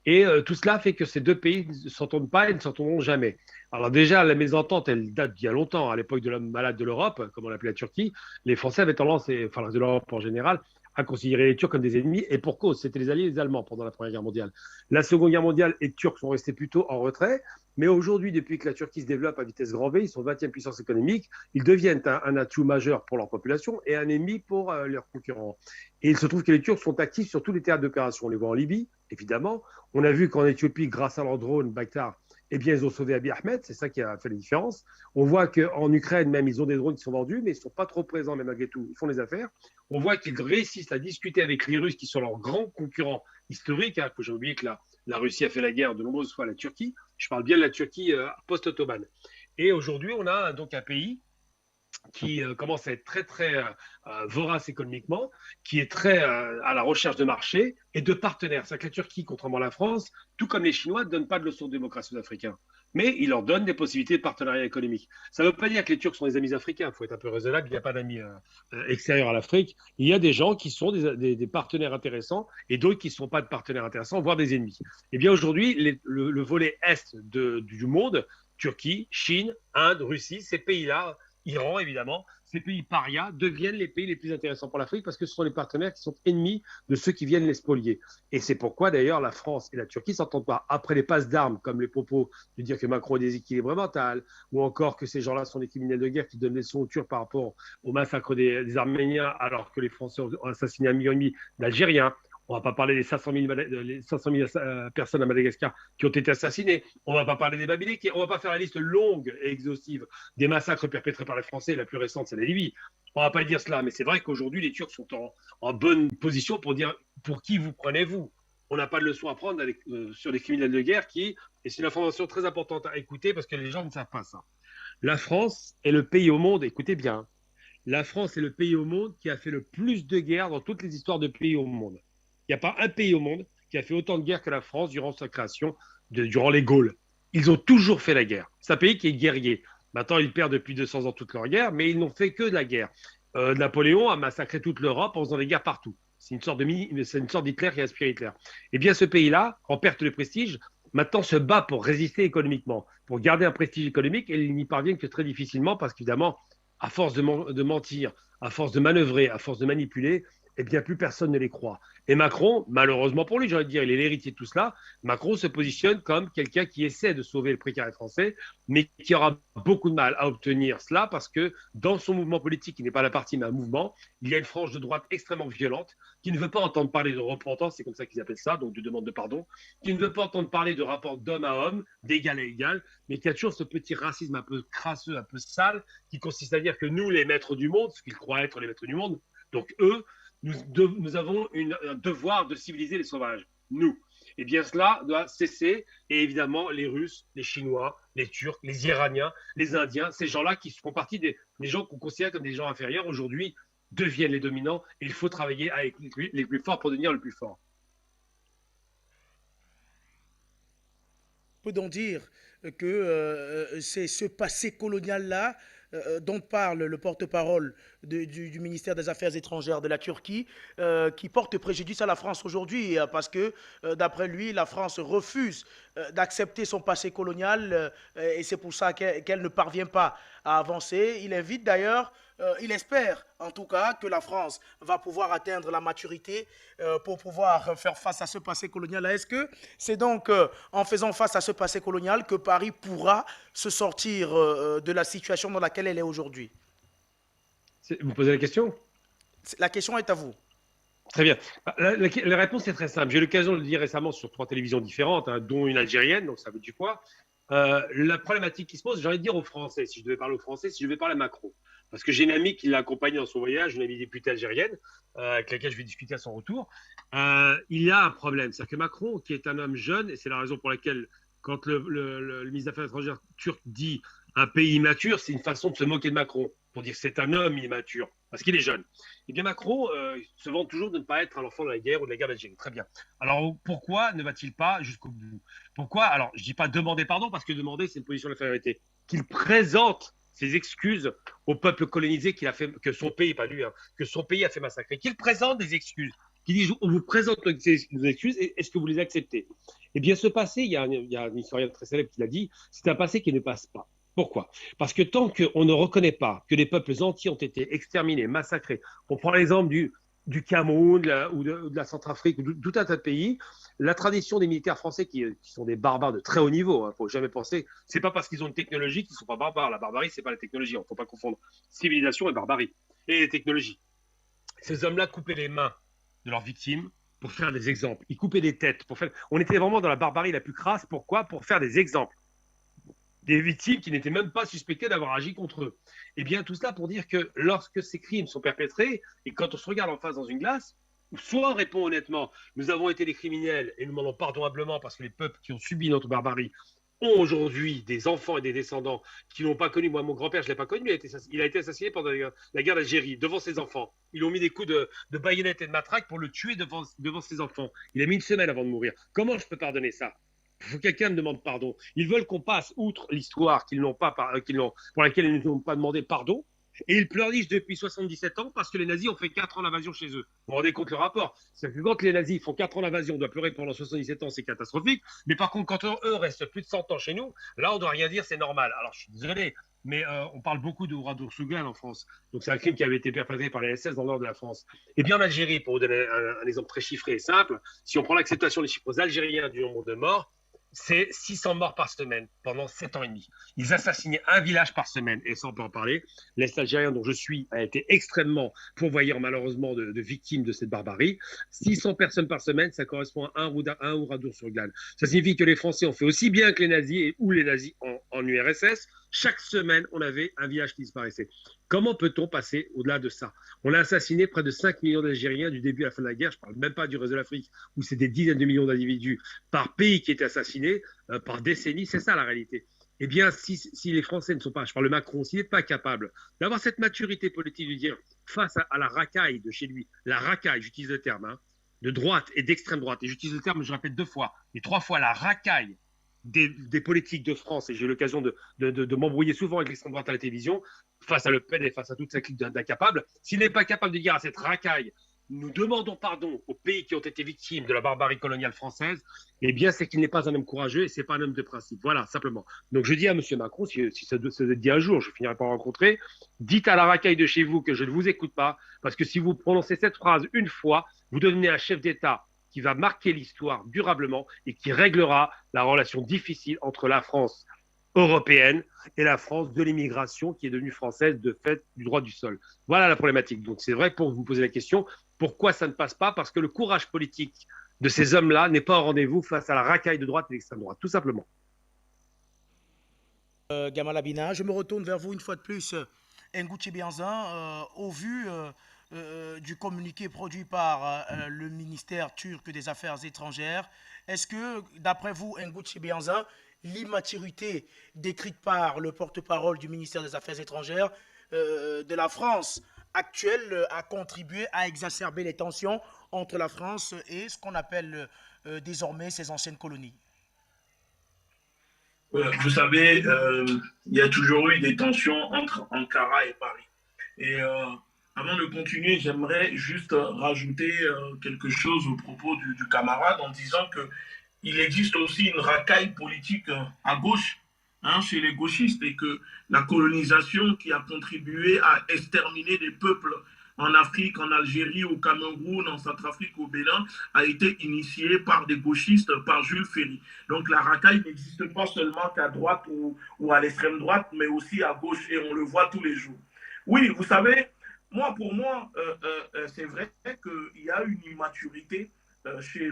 Et tout cela fait que ces deux pays ne s'entendent pas et ne s'entendront jamais. Alors déjà, la mésentente, elle date d'il y a longtemps, à l'époque de l'homme malade de l'Europe, comme on l'appelait la Turquie. Les Français avaient tendance, enfin de l'Europe en général, à considérer les Turcs comme des ennemis, et pour cause, c'était les alliés des Allemands pendant la Première Guerre mondiale. La Seconde Guerre mondiale, les Turcs sont restés plutôt en retrait, mais aujourd'hui, depuis que la Turquie se développe à vitesse grand V, ils sont 20e puissance économique, ils deviennent un atout majeur pour leur population et un ennemi pour leurs concurrents. Et il se trouve que les Turcs sont actifs sur tous les théâtres d'opération. On les voit en Libye, évidemment. On a vu qu'en Éthiopie, grâce à leur drone, Bakhtar, eh bien, ils ont sauvé Abiy Ahmed, c'est ça qui a fait la différence. On voit qu'en Ukraine, même, ils ont des drones qui sont vendus, mais ils ne sont pas trop présents, mais malgré tout, ils font les affaires. On voit qu'ils réussissent à discuter avec les Russes, qui sont leurs grands concurrents historiques. Hein, que j'ai oublié que la Russie a fait la guerre de nombreuses fois à la Turquie. Je parle bien de la Turquie post-ottomane. Et aujourd'hui, on a donc un pays qui commence à être très, très vorace économiquement, qui est très à la recherche de marché et de partenaires. C'est que la Turquie, contrairement à la France, tout comme les Chinois, ne donne pas de leçons de démocratie aux Africains. Mais il leur donne des possibilités de partenariat économique. Ça ne veut pas dire que les Turcs sont des amis africains. Il faut être un peu raisonnable. Il n'y a pas d'amis extérieurs à l'Afrique. Il y a des gens qui sont des partenaires intéressants et d'autres qui ne sont pas de partenaires intéressants, voire des ennemis. Eh bien, aujourd'hui, le volet est du monde, Turquie, Chine, Inde, Russie, ces pays-là, Iran, évidemment, ces pays parias deviennent les pays les plus intéressants pour l'Afrique parce que ce sont les partenaires qui sont ennemis de ceux qui viennent les spolier. Et c'est pourquoi, d'ailleurs, la France et la Turquie ne s'entendent pas. Après les passes d'armes, comme les propos de dire que Macron est déséquilibré mental, ou encore que ces gens-là sont des criminels de guerre qui donnent des leçons aux Turcs par rapport au massacre des Arméniens, alors que les Français ont assassiné 1,5 million d'Algériens. On ne va pas parler des 500 000 personnes à Madagascar qui ont été assassinées. On ne va pas parler des Babyloniens. On ne va pas faire la liste longue et exhaustive des massacres perpétrés par les Français. La plus récente, c'est la Libye. On ne va pas dire cela. Mais c'est vrai qu'aujourd'hui, les Turcs sont en bonne position pour dire pour qui vous prenez-vous. On n'a pas de leçon à prendre sur les criminels de guerre et c'est une information très importante à écouter parce que les gens ne savent pas ça. La France est le pays au monde, écoutez bien, la France est le pays au monde qui a fait le plus de guerres dans toutes les histoires de pays au monde. Il n'y a pas un pays au monde qui a fait autant de guerres que la France durant sa création, durant les Gaules. Ils ont toujours fait la guerre. C'est un pays qui est guerrier. Maintenant, ils perdent depuis 200 ans toute leur guerre, mais ils n'ont fait que de la guerre. Napoléon a massacré toute l'Europe en faisant des guerres partout. C'est une sorte d'Hitler qui a inspiré Hitler. Eh bien, ce pays-là, en perte de prestige, maintenant se bat pour résister économiquement, pour garder un prestige économique, et il n'y parvient que très difficilement parce qu'évidemment, à force de mentir, à force de manœuvrer, à force de manipuler, eh bien, plus personne ne les croit. Et Macron, malheureusement pour lui, j'aurais dire, il est l'héritier de tout cela, Macron se positionne comme quelqu'un qui essaie de sauver le précaré français, mais qui aura beaucoup de mal à obtenir cela parce que dans son mouvement politique, qui n'est pas la partie, mais un mouvement, il y a une frange de droite extrêmement violente qui ne veut pas entendre parler de repentance, c'est comme ça qu'ils appellent ça, donc de demande de pardon, qui ne veut pas entendre parler de rapport d'homme à homme, d'égal à égal, mais qui a toujours ce petit racisme un peu crasseux, un peu sale, qui consiste à dire que nous, les maîtres du monde, ce qu'ils croient être les maîtres du monde, donc eux, nous avons un devoir de civiliser les sauvages, nous. Eh bien, cela doit cesser. Et évidemment, les Russes, les Chinois, les Turcs, les Iraniens, les Indiens, ces gens-là qui font partie des gens qu'on considère comme des gens inférieurs, aujourd'hui, deviennent les dominants. Et il faut travailler avec les plus forts pour devenir le plus fort. On peut donc dire que c'est ce passé colonial-là dont parle le porte-parole du ministère des Affaires étrangères de la Turquie, qui porte préjudice à la France aujourd'hui, parce que, d'après lui, la France refuse d'accepter son passé colonial, et c'est pour ça qu'elle ne parvient pas à avancer. Il invite d'ailleurs, il espère en tout cas que la France va pouvoir atteindre la maturité pour pouvoir faire face à ce passé colonial. Est-ce que c'est donc en faisant face à ce passé colonial que Paris pourra se sortir de la situation dans laquelle elle est aujourd'hui? Vous posez la question? La question est à vous. Très bien. La réponse est très simple. J'ai eu l'occasion de le dire récemment sur 3 télévisions différentes, hein, dont une algérienne, donc ça veut du poids. La problématique qui se pose, j'ai envie de dire aux Français, si je devais parler aux Français, si je devais parler à Macron, parce que j'ai une amie qui l'a accompagné dans son voyage, une amie députée algérienne, avec laquelle je vais discuter à son retour. Il y a un problème, c'est-à-dire que Macron, qui est un homme jeune, et c'est la raison pour laquelle, quand le ministre des Affaires étrangères turc dit un pays immature, c'est une façon de se moquer de Macron, pour dire que c'est un homme immature, parce qu'il est jeune. Eh bien, Macron se vante toujours de ne pas être un enfant de la guerre ou de la guerre d'Algérie. Très bien. Alors, pourquoi ne va-t-il pas jusqu'au bout? Pourquoi? Alors, je ne dis pas demander pardon, parce que demander, c'est une position d'infériorité. Qu'il présente ses excuses au peuple colonisé qu'il a fait, que son pays, pas lui, hein, que son pays a fait massacrer. Qu'il présente des excuses. Qu'il dise, on vous présente nos excuses, et est-ce que vous les acceptez? Eh bien, ce passé, il y a un historien très célèbre qui l'a dit, c'est un passé qui ne passe pas. Pourquoi? Parce que tant qu'on ne reconnaît pas que les peuples entiers ont été exterminés, massacrés, on prend l'exemple du Cameroun ou de la Centrafrique, ou tout un tas de pays, la tradition des militaires français qui sont des barbares de très haut niveau, il ne faut jamais penser, c'est pas parce qu'ils ont une technologie qu'ils ne sont pas barbares. La barbarie, c'est pas la technologie, il ne faut pas confondre civilisation et barbarie, et les technologies. Ces hommes-là coupaient les mains de leurs victimes pour faire des exemples, ils coupaient des têtes, on était vraiment dans la barbarie la plus crasse. Pourquoi? Pour faire des exemples. Des victimes qui n'étaient même pas suspectées d'avoir agi contre eux. Eh bien, tout cela pour dire que lorsque ces crimes sont perpétrés, et quand on se regarde en face dans une glace, soit on répond honnêtement, nous avons été des criminels et nous demandons pardon humblement parce que les peuples qui ont subi notre barbarie ont aujourd'hui des enfants et des descendants qui n'ont pas connu. Moi, mon grand-père, je ne l'ai pas connu, il a été assassiné pendant la guerre d'Algérie, devant ses enfants. Ils ont mis des coups de baïonnette et de matraque pour le tuer devant ses enfants. Il a mis une semaine avant de mourir. Comment je peux pardonner ça? Il faut que quelqu'un me demande pardon. Ils veulent qu'on passe outre l'histoire pour laquelle ils ne nous ont pas demandé pardon. Et ils pleurnichent depuis 77 ans parce que les nazis ont fait 4 ans d'invasion chez eux. Vous vous rendez compte le rapport? C'est que quand les nazis font 4 ans d'invasion, on doit pleurer pendant 77 ans, c'est catastrophique. Mais par contre, quand eux restent plus de 100 ans chez nous, là, on ne doit rien dire, c'est normal. Alors, je suis désolé, mais on parle beaucoup de Ouradour Sougan en France. Donc, c'est un crime qui avait été perpétré par les SS dans le nord de la France. Et bien, en Algérie, pour vous donner un exemple très chiffré et simple, si on prend l'acceptation des chiffres algériens du nombre de morts, c'est 600 morts par semaine pendant 7 ans et demi. Ils assassinaient un village par semaine, et ça on peut en parler. L'Est algérien dont je suis a été extrêmement pourvoyeur malheureusement de victimes de cette barbarie. 600 personnes par semaine, ça correspond à un Ouradour sur Glane. Ça signifie que les Français ont fait aussi bien que les nazis, ou les nazis en URSS. Chaque semaine, on avait un village qui disparaissait. Comment peut-on passer au-delà de ça? On a assassiné près de 5 millions d'Algériens du début à la fin de la guerre. Je ne parle même pas du reste de l'Afrique, où c'est des dizaines de millions d'individus par pays qui étaient assassinés, par décennie. C'est ça la réalité. Eh bien, si les Français ne sont pas, je parle de Macron, s'il n'est pas capable d'avoir cette maturité politique de dire, face à la racaille de chez lui, la racaille, j'utilise le terme, hein, de droite et d'extrême droite, et j'utilise le terme, je répète 2 fois, et 3 fois, la racaille des politiques de France, et j'ai eu l'occasion de m'embrouiller souvent avec l'extrême droite à la télévision, face à Le Pen et face à toute sa clique d'incapables, s'il n'est pas capable de dire à cette racaille, nous demandons pardon aux pays qui ont été victimes de la barbarie coloniale française, eh bien, c'est qu'il n'est pas un homme courageux et c'est pas un homme de principe. Voilà, simplement. Donc, je dis à M. Macron, si ça se dit un jour, je finirai par rencontrer, dites à la racaille de chez vous que je ne vous écoute pas, parce que si vous prononcez cette phrase une fois, vous devenez un chef d'État qui va marquer l'histoire durablement et qui réglera la relation difficile entre la France européenne et la France de l'immigration qui est devenue française de fait du droit du sol. Voilà la problématique. Donc c'est vrai, pour vous poser la question, pourquoi ça ne passe pas? Parce que le courage politique de ces hommes-là n'est pas au rendez-vous face à la racaille de droite et d'extrême droite, tout simplement. Gamal Abina, je me retourne vers vous une fois de plus. Ngouchi Bianzin, au vu du communiqué produit par le ministère turc des Affaires étrangères. Est-ce que, d'après vous, Ngugi Bianza, l'immaturité décrite par le porte-parole du ministère des Affaires étrangères de la France actuelle a contribué à exacerber les tensions entre la France et ce qu'on appelle désormais ses anciennes colonies? Vous savez, il y a toujours eu des tensions entre Ankara et Paris. Et avant de continuer, j'aimerais juste rajouter quelque chose au propos du camarade en disant qu'il existe aussi une racaille politique à gauche, hein, chez les gauchistes, et que la colonisation qui a contribué à exterminer des peuples en Afrique, en Algérie, au Cameroun, en Centrafrique, au Bénin, a été initiée par des gauchistes, par Jules Ferry. Donc la racaille n'existe pas seulement qu'à droite ou à l'extrême droite, mais aussi à gauche, et on le voit tous les jours. Oui, vous savez, pour moi, c'est vrai qu'il y a une immaturité chez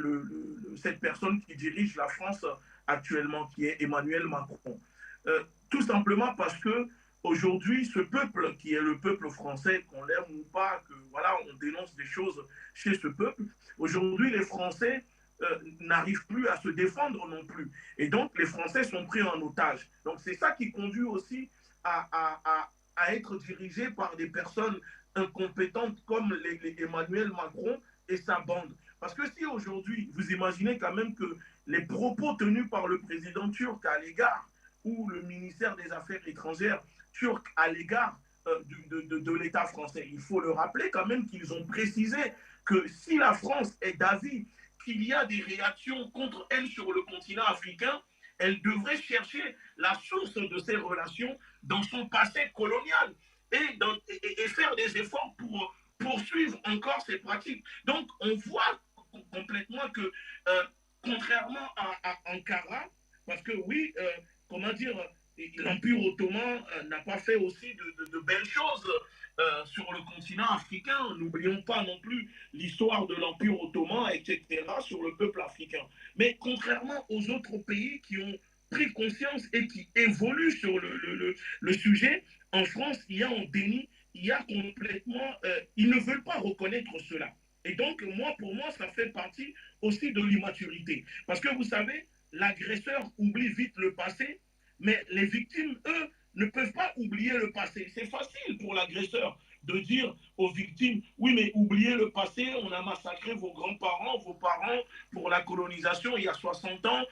cette personne qui dirige la France actuellement, qui est Emmanuel Macron. Tout simplement parce que aujourd'hui, ce peuple, qui est le peuple français, qu'on l'aime ou pas, que voilà, on dénonce des choses chez ce peuple, aujourd'hui, les Français n'arrivent plus à se défendre non plus. Et donc, les Français sont pris en otage. Donc, c'est ça qui conduit aussi à être dirigés par des personnes incompétentes comme Emmanuel Macron et sa bande. Parce que si aujourd'hui, vous imaginez quand même que les propos tenus par le président turc à l'égard, ou le ministère des Affaires étrangères turc à l'égard de l'État français, il faut le rappeler quand même qu'ils ont précisé que si la France est d'avis qu'il y a des réactions contre elle sur le continent africain, elle devrait chercher la source de ces relations dans son passé colonial et faire des efforts pour poursuivre encore ces pratiques. Donc, on voit complètement que, contrairement à Ankara, parce que oui, comment dire, l'Empire ottoman n'a pas fait aussi de belles choses sur le continent africain. N'oublions pas non plus l'histoire de l'Empire ottoman, etc., sur le peuple africain. Mais contrairement aux autres pays qui ont pris conscience et qui évoluent sur le sujet, en France, il y a un déni, il y a complètement... ils ne veulent pas reconnaître cela. Et donc, pour moi, ça fait partie aussi de l'immaturité. Parce que vous savez, l'agresseur oublie vite le passé, mais les victimes, eux, ne peuvent pas oublier le passé. C'est facile pour l'agresseur de dire aux victimes, oui, mais oubliez le passé, on a massacré vos grands-parents, vos parents pour la colonisation il y a 60 ans,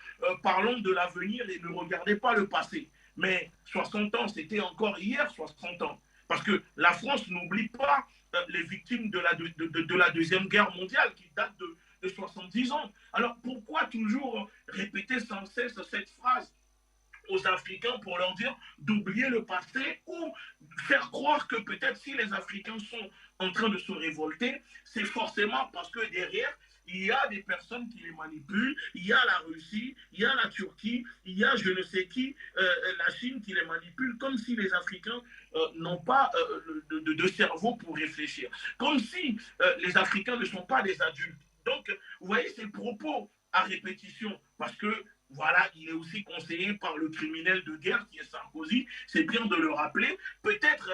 parlons de l'avenir et ne regardez pas le passé. Mais 60 ans, c'était encore hier 60 ans. Parce que la France n'oublie pas les victimes de la Deuxième Guerre mondiale qui date de 70 ans. Alors pourquoi toujours répéter sans cesse cette phrase aux Africains pour leur dire d'oublier le passé ou faire croire que peut-être si les Africains sont en train de se révolter, c'est forcément parce que derrière, il y a des personnes qui les manipulent, il y a la Russie, il y a la Turquie, il y a je ne sais qui, la Chine qui les manipule, comme si les Africains n'ont pas de cerveau pour réfléchir. Comme si les Africains ne sont pas des adultes. Donc, vous voyez ces propos à répétition, parce que voilà, il est aussi conseillé par le criminel de guerre qui est Sarkozy, c'est bien de le rappeler. Peut-être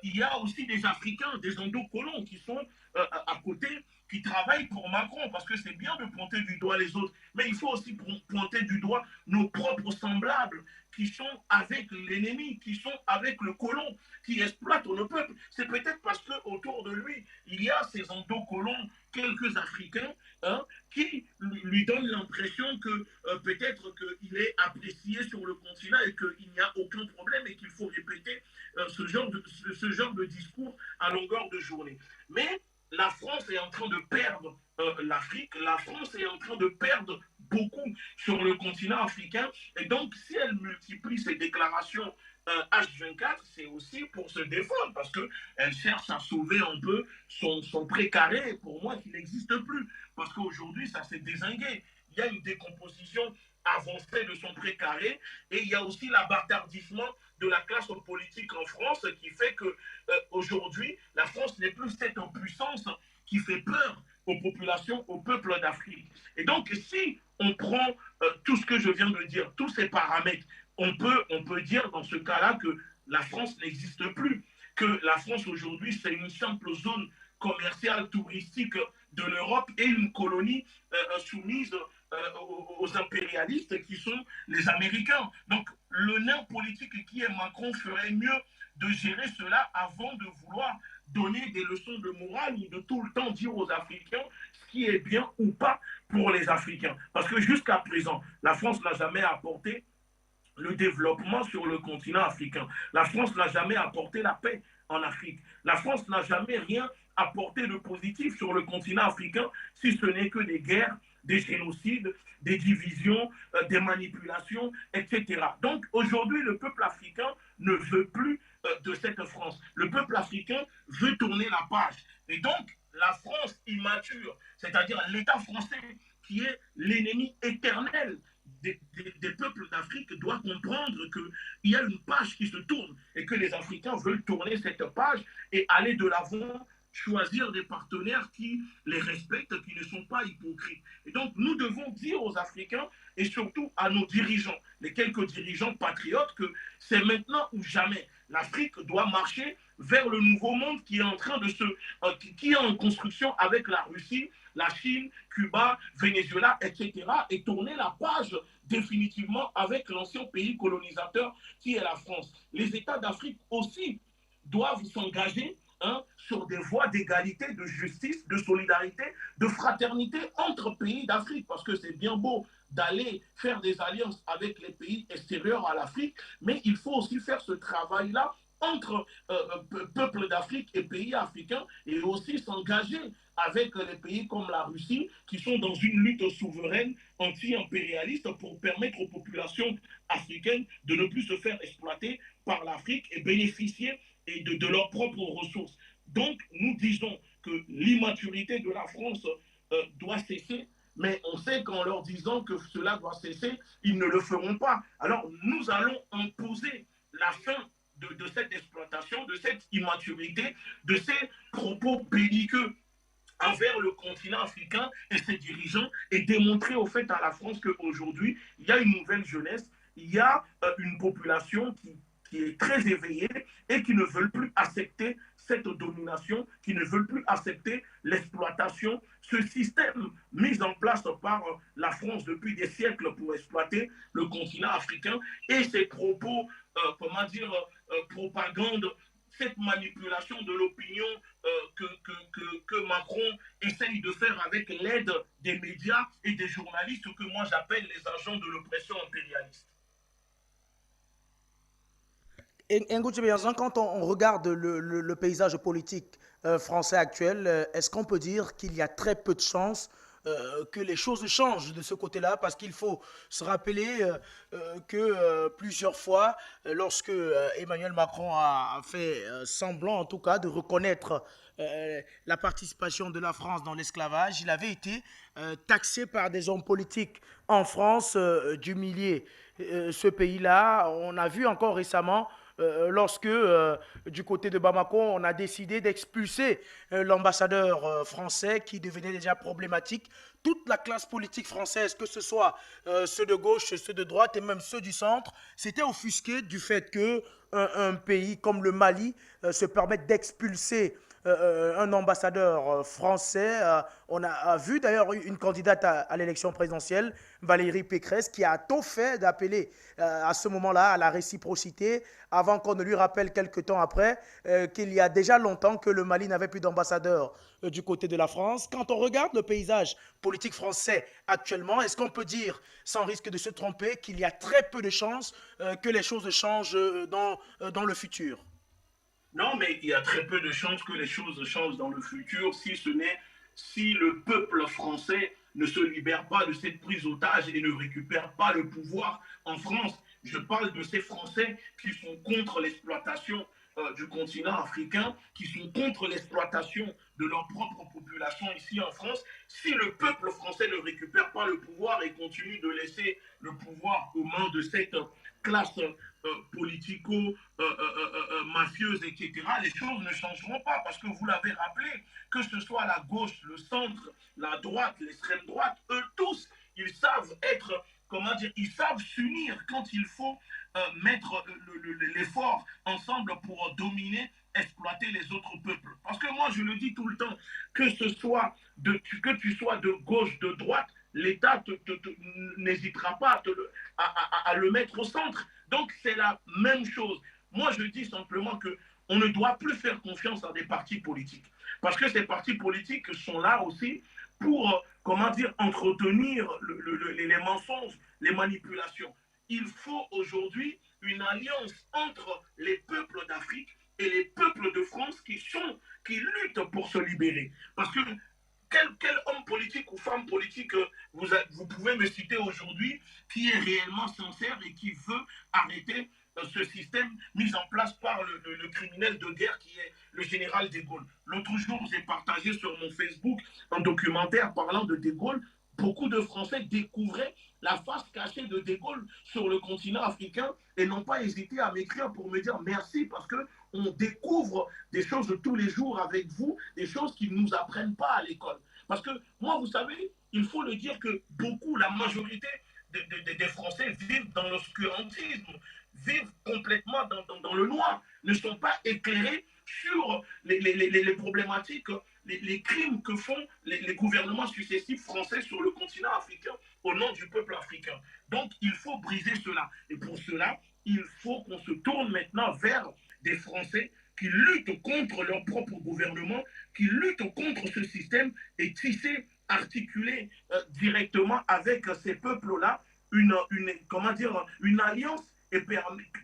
il y a aussi des Africains, des endocolons qui sont à côté, qui travaillent pour Macron, parce que c'est bien de pointer du doigt les autres, mais il faut aussi pointer du doigt nos propres semblables qui sont avec l'ennemi, qui sont avec le colon, qui exploitent le peuple. C'est peut-être parce qu'autour de lui, il y a ces endocolons, quelques Africains, hein, qui lui donnent l'impression que peut-être qu'il est apprécié sur le continent et qu'il n'y a aucun problème et qu'il faut répéter ce genre de discours à longueur de journée. Mais la France est en train de perdre l'Afrique, la France est en train de perdre beaucoup sur le continent africain. Et donc, si elle multiplie ses déclarations H24, c'est aussi pour se défendre, parce qu'elle cherche à sauver un peu son précaré, pour moi, qui n'existe plus. Parce qu'aujourd'hui, ça s'est dézingué. Il y a une décomposition avancée de son précaré, et il y a aussi l'abâtardissement de la classe politique en France qui fait que aujourd'hui, la France n'est plus cette puissance qui fait peur aux populations, au peuple d'Afrique. Et donc, si on prend tout ce que je viens de dire, tous ces paramètres, on peut dire dans ce cas-là que la France n'existe plus, que la France aujourd'hui, c'est une simple zone commerciale, touristique de l'Europe et une colonie soumise aux impérialistes qui sont les Américains. Donc, le nain politique qui est Macron ferait mieux de gérer cela avant de vouloir donner des leçons de morale ou de tout le temps dire aux Africains ce qui est bien ou pas pour les Africains. Parce que jusqu'à présent, la France n'a jamais apporté le développement sur le continent africain. La France n'a jamais apporté la paix en Afrique. La France n'a jamais rien apporté de positif sur le continent africain, si ce n'est que des guerres, des génocides, des divisions, des manipulations, etc. Donc aujourd'hui, le peuple africain ne veut plus de cette France. Le peuple africain veut tourner la page. Et donc, la France immature, c'est-à-dire l'État français, qui est l'ennemi éternel des peuples d'Afrique, doit comprendre qu'il y a une page qui se tourne et que les Africains veulent tourner cette page et aller de l'avant, choisir des partenaires qui les respectent, qui ne sont pas hypocrites. Et donc, nous devons dire aux Africains et surtout à nos dirigeants, les quelques dirigeants patriotes, que c'est maintenant ou jamais. L'Afrique doit marcher vers le nouveau monde qui est en train de qui est en construction avec la Russie, la Chine, Cuba, Venezuela, etc. et tourner la page définitivement avec l'ancien pays colonisateur qui est la France. Les États d'Afrique aussi doivent s'engager sur des voies d'égalité, de justice, de solidarité, de fraternité entre pays d'Afrique, parce que c'est bien beau d'aller faire des alliances avec les pays extérieurs à l'Afrique, mais il faut aussi faire ce travail-là entre peuples d'Afrique et pays africains, et aussi s'engager avec les pays comme la Russie, qui sont dans une lutte souveraine anti-impérialiste pour permettre aux populations africaines de ne plus se faire exploiter par l'Afrique et bénéficier de leurs propres ressources. Donc, nous disons que l'immaturité de la France doit cesser, mais on sait qu'en leur disant que cela doit cesser, ils ne le feront pas. Alors, nous allons imposer la fin de cette exploitation, de cette immaturité, de ces propos belliqueux envers le continent africain et ses dirigeants, et démontrer au fait à la France qu'aujourd'hui, il y a une nouvelle jeunesse, il y a une population qui est très éveillée et qui ne veulent plus accepter cette domination, qui ne veulent plus accepter l'exploitation, ce système mis en place par la France depuis des siècles pour exploiter le continent africain, et ces propos, propagande, cette manipulation de l'opinion que Macron essaye de faire avec l'aide des médias et des journalistes, que moi j'appelle les agents de l'oppression impérialiste. Ngouti Béhanzin, quand on regarde le paysage politique français actuel, est-ce qu'on peut dire qu'il y a très peu de chances que les choses changent de ce côté-là? Parce qu'il faut se rappeler que plusieurs fois, lorsque Emmanuel Macron a fait semblant, en tout cas, de reconnaître la participation de la France dans l'esclavage, il avait été taxé par des hommes politiques en France d'humilier ce pays-là. On a vu encore récemment lorsque, du côté de Bamako, on a décidé d'expulser l'ambassadeur français qui devenait déjà problématique. Toute la classe politique française, que ce soit ceux de gauche, ceux de droite et même ceux du centre, s'était offusqué du fait qu'un pays comme le Mali se permette d'expulser un ambassadeur français. On a vu d'ailleurs une candidate à l'élection présidentielle, Valérie Pécresse, qui a tout fait d'appeler à ce moment-là à la réciprocité, avant qu'on ne lui rappelle quelques temps après qu'il y a déjà longtemps que le Mali n'avait plus d'ambassadeur du côté de la France. Quand on regarde le paysage politique français actuellement, est-ce qu'on peut dire, sans risque de se tromper, qu'il y a très peu de chances que les choses changent dans le futur? Non, mais il y a très peu de chances que les choses changent dans le futur, si le peuple français ne se libère pas de cette prise d'otage et ne récupère pas le pouvoir en France. Je parle de ces Français qui sont contre l'exploitation du continent africain, qui sont contre l'exploitation de leur propre population ici en France. Si le peuple français ne récupère pas le pouvoir et continue de laisser le pouvoir aux mains de cette classe politico-mafieuse, etc., les choses ne changeront pas, parce que vous l'avez rappelé, que ce soit la gauche, le centre, la droite, l'extrême droite, eux tous, ils savent être, ils savent s'unir quand il faut mettre l'effort ensemble pour dominer exploiter les autres peuples. Parce que moi, je le dis tout le temps, que tu sois de gauche, de droite, l'État n'hésitera pas à le mettre au centre. Donc, c'est la même chose. Moi, je dis simplement qu'on ne doit plus faire confiance à des partis politiques. Parce que ces partis politiques sont là aussi pour, comment dire, entretenir les mensonges, les manipulations. Il faut aujourd'hui une alliance entre les peuples d'Afrique et les peuples de France qui luttent pour se libérer. Parce que quel homme politique ou femme politique vous pouvez me citer aujourd'hui qui est réellement sincère et qui veut arrêter ce système mis en place par le criminel de guerre qui est le général de Gaulle. L'autre jour, j'ai partagé sur mon Facebook un documentaire parlant de de Gaulle. Beaucoup de Français découvraient la face cachée de De Gaulle sur le continent africain et n'ont pas hésité à m'écrire pour me dire merci parce qu'on découvre des choses de tous les jours avec vous, des choses qu'ils ne nous apprennent pas à l'école. Parce que moi, vous savez, il faut le dire que la majorité des Français vivent dans l'obscurantisme, vivent complètement dans le noir, ne sont pas éclairés sur les problématiques, les crimes que font les gouvernements successifs français sur le continent africain au nom du peuple africain. Donc, il faut briser cela. Et pour cela, il faut qu'on se tourne maintenant vers des Français qui luttent contre leur propre gouvernement, qui luttent contre ce système et tisser, articuler directement avec ces peuples-là une alliance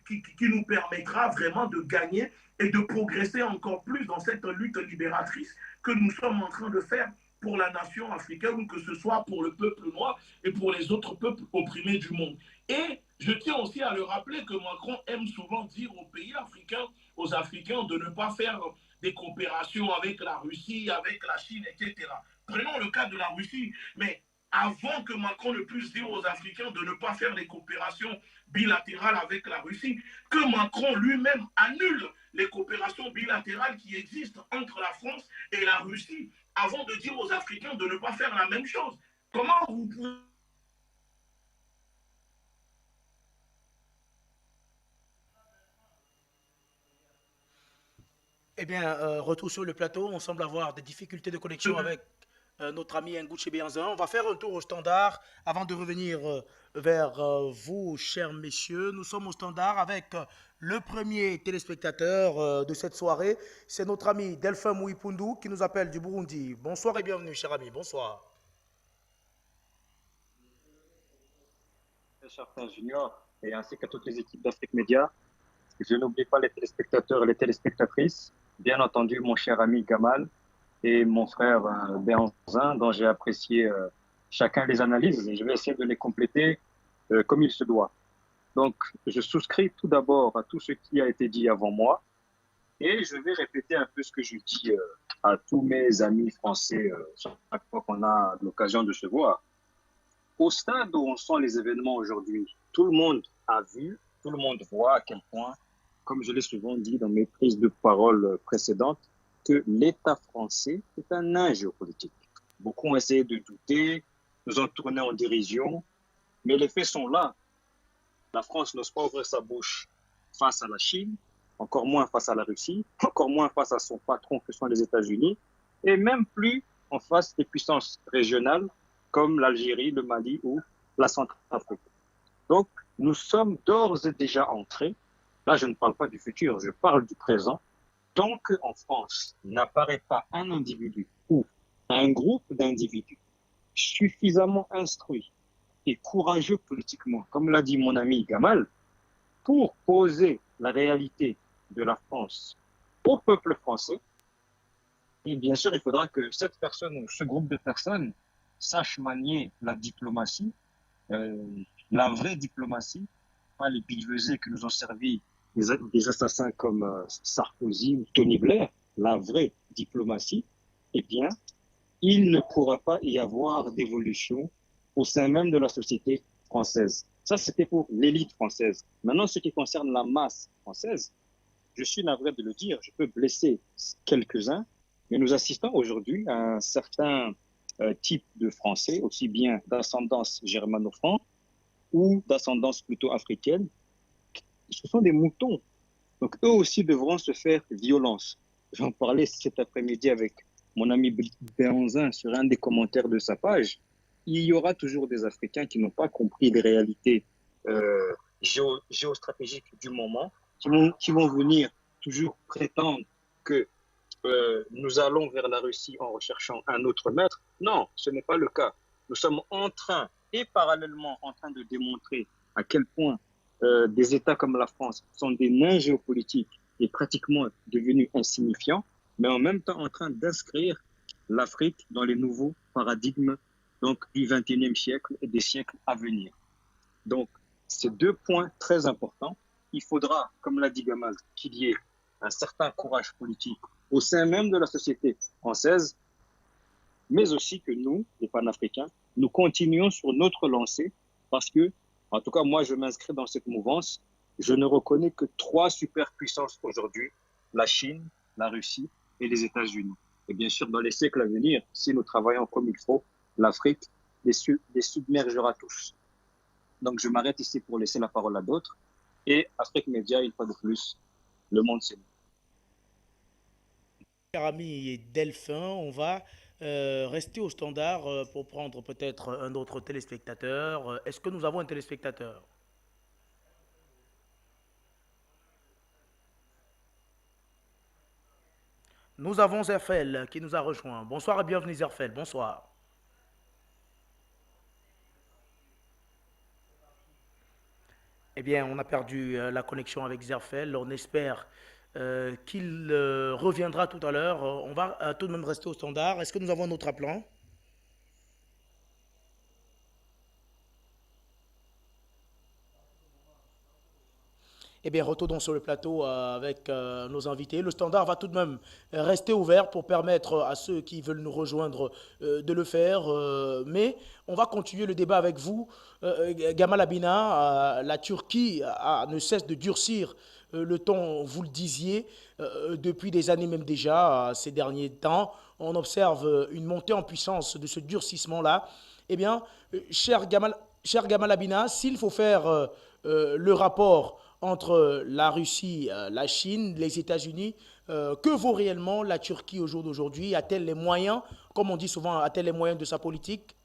qui nous permettra vraiment de gagner et de progresser encore plus dans cette lutte libératrice que nous sommes en train de faire pour la nation africaine, ou que ce soit pour le peuple noir et pour les autres peuples opprimés du monde. Et je tiens aussi à le rappeler que Macron aime souvent dire aux pays africains, aux Africains, de ne pas faire des coopérations avec la Russie, avec la Chine, etc. Prenons le cas de la Russie, mais avant que Macron ne puisse dire aux Africains de ne pas faire des coopérations bilatérales avec la Russie, que Macron lui-même annule les coopérations bilatérales qui existent entre la France et la Russie, avant de dire aux Africains de ne pas faire la même chose. Comment vous pouvez... Eh bien, retour sur le plateau, on semble avoir des difficultés de connexion avec notre ami Ngouche Béanzin. On va faire un tour au standard avant de revenir vers vous, chers messieurs. Nous sommes au standard avec le premier téléspectateur de cette soirée. C'est notre ami Delphin Mouipundu qui nous appelle du Burundi. Bonsoir et bienvenue, cher ami. Bonsoir. Chartin Junior et ainsi qu'à toutes les équipes d'Afrique Média. Je n'oublie pas les téléspectateurs et les téléspectatrices. Bien entendu, mon cher ami Gamal et mon frère Béanzin, dont j'ai apprécié chacun les analyses. Et je vais essayer de les compléter comme il se doit. Donc, je souscris tout d'abord à tout ce qui a été dit avant moi. Et je vais répéter un peu ce que je dis à tous mes amis français chaque fois qu'on a l'occasion de se voir. Au stade où on sent les événements aujourd'hui, tout le monde a vu, tout le monde voit à quel point, comme je l'ai souvent dit dans mes prises de parole précédentes, que l'État français est un nain géopolitique. Beaucoup ont essayé de douter, nous ont tourné en dérision, mais les faits sont là. La France n'ose pas ouvrir sa bouche face à la Chine, encore moins face à la Russie, encore moins face à son patron que sont les États-Unis, et même plus en face des puissances régionales comme l'Algérie, le Mali ou la Centrafrique. Donc, nous sommes d'ores et déjà entrés, là je ne parle pas du futur, je parle du présent, tant qu'en France n'apparaît pas un individu ou un groupe d'individus suffisamment instruits et courageux politiquement, comme l'a dit mon ami Gamal, pour poser la réalité de la France au peuple français, et bien sûr il faudra que cette personne ou ce groupe de personnes sache manier la diplomatie, la vraie diplomatie, pas les billevesées que nous ont servi des assassins comme Sarkozy ou Tony Blair, la vraie diplomatie, eh bien, il ne pourra pas y avoir d'évolution au sein même de la société française. Ça, c'était pour l'élite française. Maintenant, ce qui concerne la masse française, je suis navré de le dire, je peux blesser quelques-uns, mais nous assistons aujourd'hui à un certain type de Français, aussi bien d'ascendance germanophone ou d'ascendance plutôt africaine. Ce sont des moutons Donc eux aussi devront se faire violence. J'en parlais cet après-midi avec mon ami Béanzin sur un des commentaires de sa page. Il y aura toujours des Africains qui n'ont pas compris les réalités géostratégiques du moment, qui vont venir toujours prétendre que nous allons vers la Russie en recherchant un autre maître. Non, ce n'est pas le cas. Nous sommes en train, et parallèlement en train de démontrer à quel point des États comme la France sont des nains géopolitiques et pratiquement devenus insignifiants, mais en même temps en train d'inscrire l'Afrique dans les nouveaux paradigmes donc, du XXIe siècle et des siècles à venir. Donc, ces deux points très importants. Il faudra, comme l'a dit Gamal, qu'il y ait un certain courage politique au sein même de la société française, mais aussi que nous, les panafricains, nous continuions sur notre lancée parce que, en tout cas, moi, je m'inscris dans cette mouvance. Je ne reconnais que 3 superpuissances aujourd'hui, la Chine, la Russie et les États-Unis. Et bien sûr, dans les siècles à venir, si nous travaillons comme il faut, l'Afrique les submergera tous. Donc, je m'arrête ici pour laisser la parole à d'autres. Et Afrique Média, une fois de plus, le monde c'est nous. Cher ami Delphin, on va rester au standard pour prendre peut-être un autre téléspectateur. Est-ce que nous avons un téléspectateur? Nous avons Zerfel qui nous a rejoint. Bonsoir et bienvenue Zerfel, bonsoir. Eh bien, on a perdu la connexion avec Zerfel. On espère qu'il reviendra tout à l'heure. On va tout de même rester au standard. Est-ce que nous avons un autre appelant? Eh bien, retournons sur le plateau avec nos invités. Le standard va tout de même rester ouvert pour permettre à ceux qui veulent nous rejoindre de le faire. Mais on va continuer le débat avec vous. Gamal Abina, la Turquie ne cesse de durcir le ton, vous le disiez, depuis des années même déjà, ces derniers temps. On observe une montée en puissance de ce durcissement-là. Eh bien, cher Gamal Abina, s'il faut faire le rapport entre la Russie, la Chine, les États-Unis, que vaut réellement la Turquie au jour d'aujourd'hui? A-t-elle les moyens, comme on dit souvent, a-t-elle les moyens de sa politique?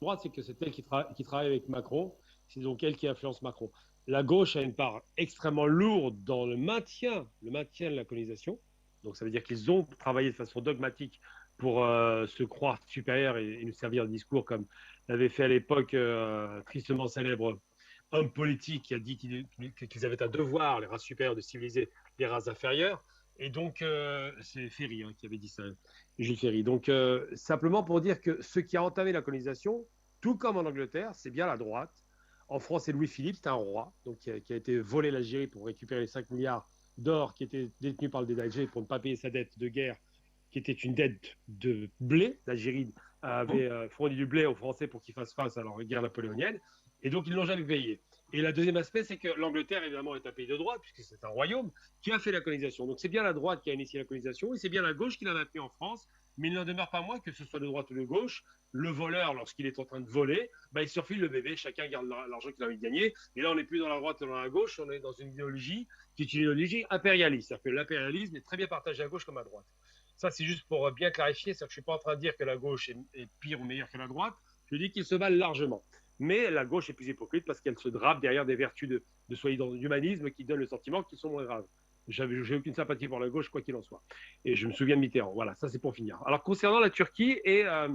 La droite, c'est que c'est elle qui travaille avec Macron, c'est donc elle qui influence Macron. La gauche a une part extrêmement lourde dans le maintien de la colonisation. Donc ça veut dire qu'ils ont travaillé de façon dogmatique pour se croire supérieurs et nous servir de discours comme l'avait fait à l'époque tristement célèbre homme politique qui a dit qu'ils avaient un devoir, les races supérieures, de civiliser les races inférieures. Et donc, c'est Ferry qui avait dit ça, Jules Ferry. Donc, simplement pour dire que ce qui a entamé la colonisation, tout comme en Angleterre, c'est bien la droite. En France, c'est Louis-Philippe, c'est un roi, donc, qui a été volé l'Algérie pour récupérer les 5 milliards d'or qui étaient détenus par le d'Alger pour ne pas payer sa dette de guerre, qui était une dette de blé. L'Algérie avait fourni du blé aux Français pour qu'ils fassent face à leur guerre napoléonienne. Et donc, ils ne l'ont jamais payé. Et le deuxième aspect, c'est que l'Angleterre, évidemment, est un pays de droit, puisque c'est un royaume qui a fait la colonisation. Donc, c'est bien la droite qui a initié la colonisation, et c'est bien la gauche qui l'a maintenue en France. Mais il n'en demeure pas moins que ce soit de droite ou de gauche, le voleur, lorsqu'il est en train de voler, il surfile le bébé, chacun garde l'argent qu'il a envie de gagner. Et là, on n'est plus dans la droite et dans la gauche, on est dans une idéologie qui est une idéologie impérialiste. C'est-à-dire que l'impérialisme est très bien partagé à gauche comme à droite. Ça, c'est juste pour bien clarifier. C'est-à-dire que je ne suis pas en train de dire que la gauche est pire ou meilleure que la droite. Je dis qu'ils se valent largement. Mais la gauche est plus hypocrite parce qu'elle se drape derrière des vertus de soi-disant d'humanisme qui donnent le sentiment qu'ils sont moins graves. J'ai aucune sympathie pour la gauche, quoi qu'il en soit. Et je me souviens de Mitterrand. Voilà, ça c'est pour finir. Alors, concernant la Turquie la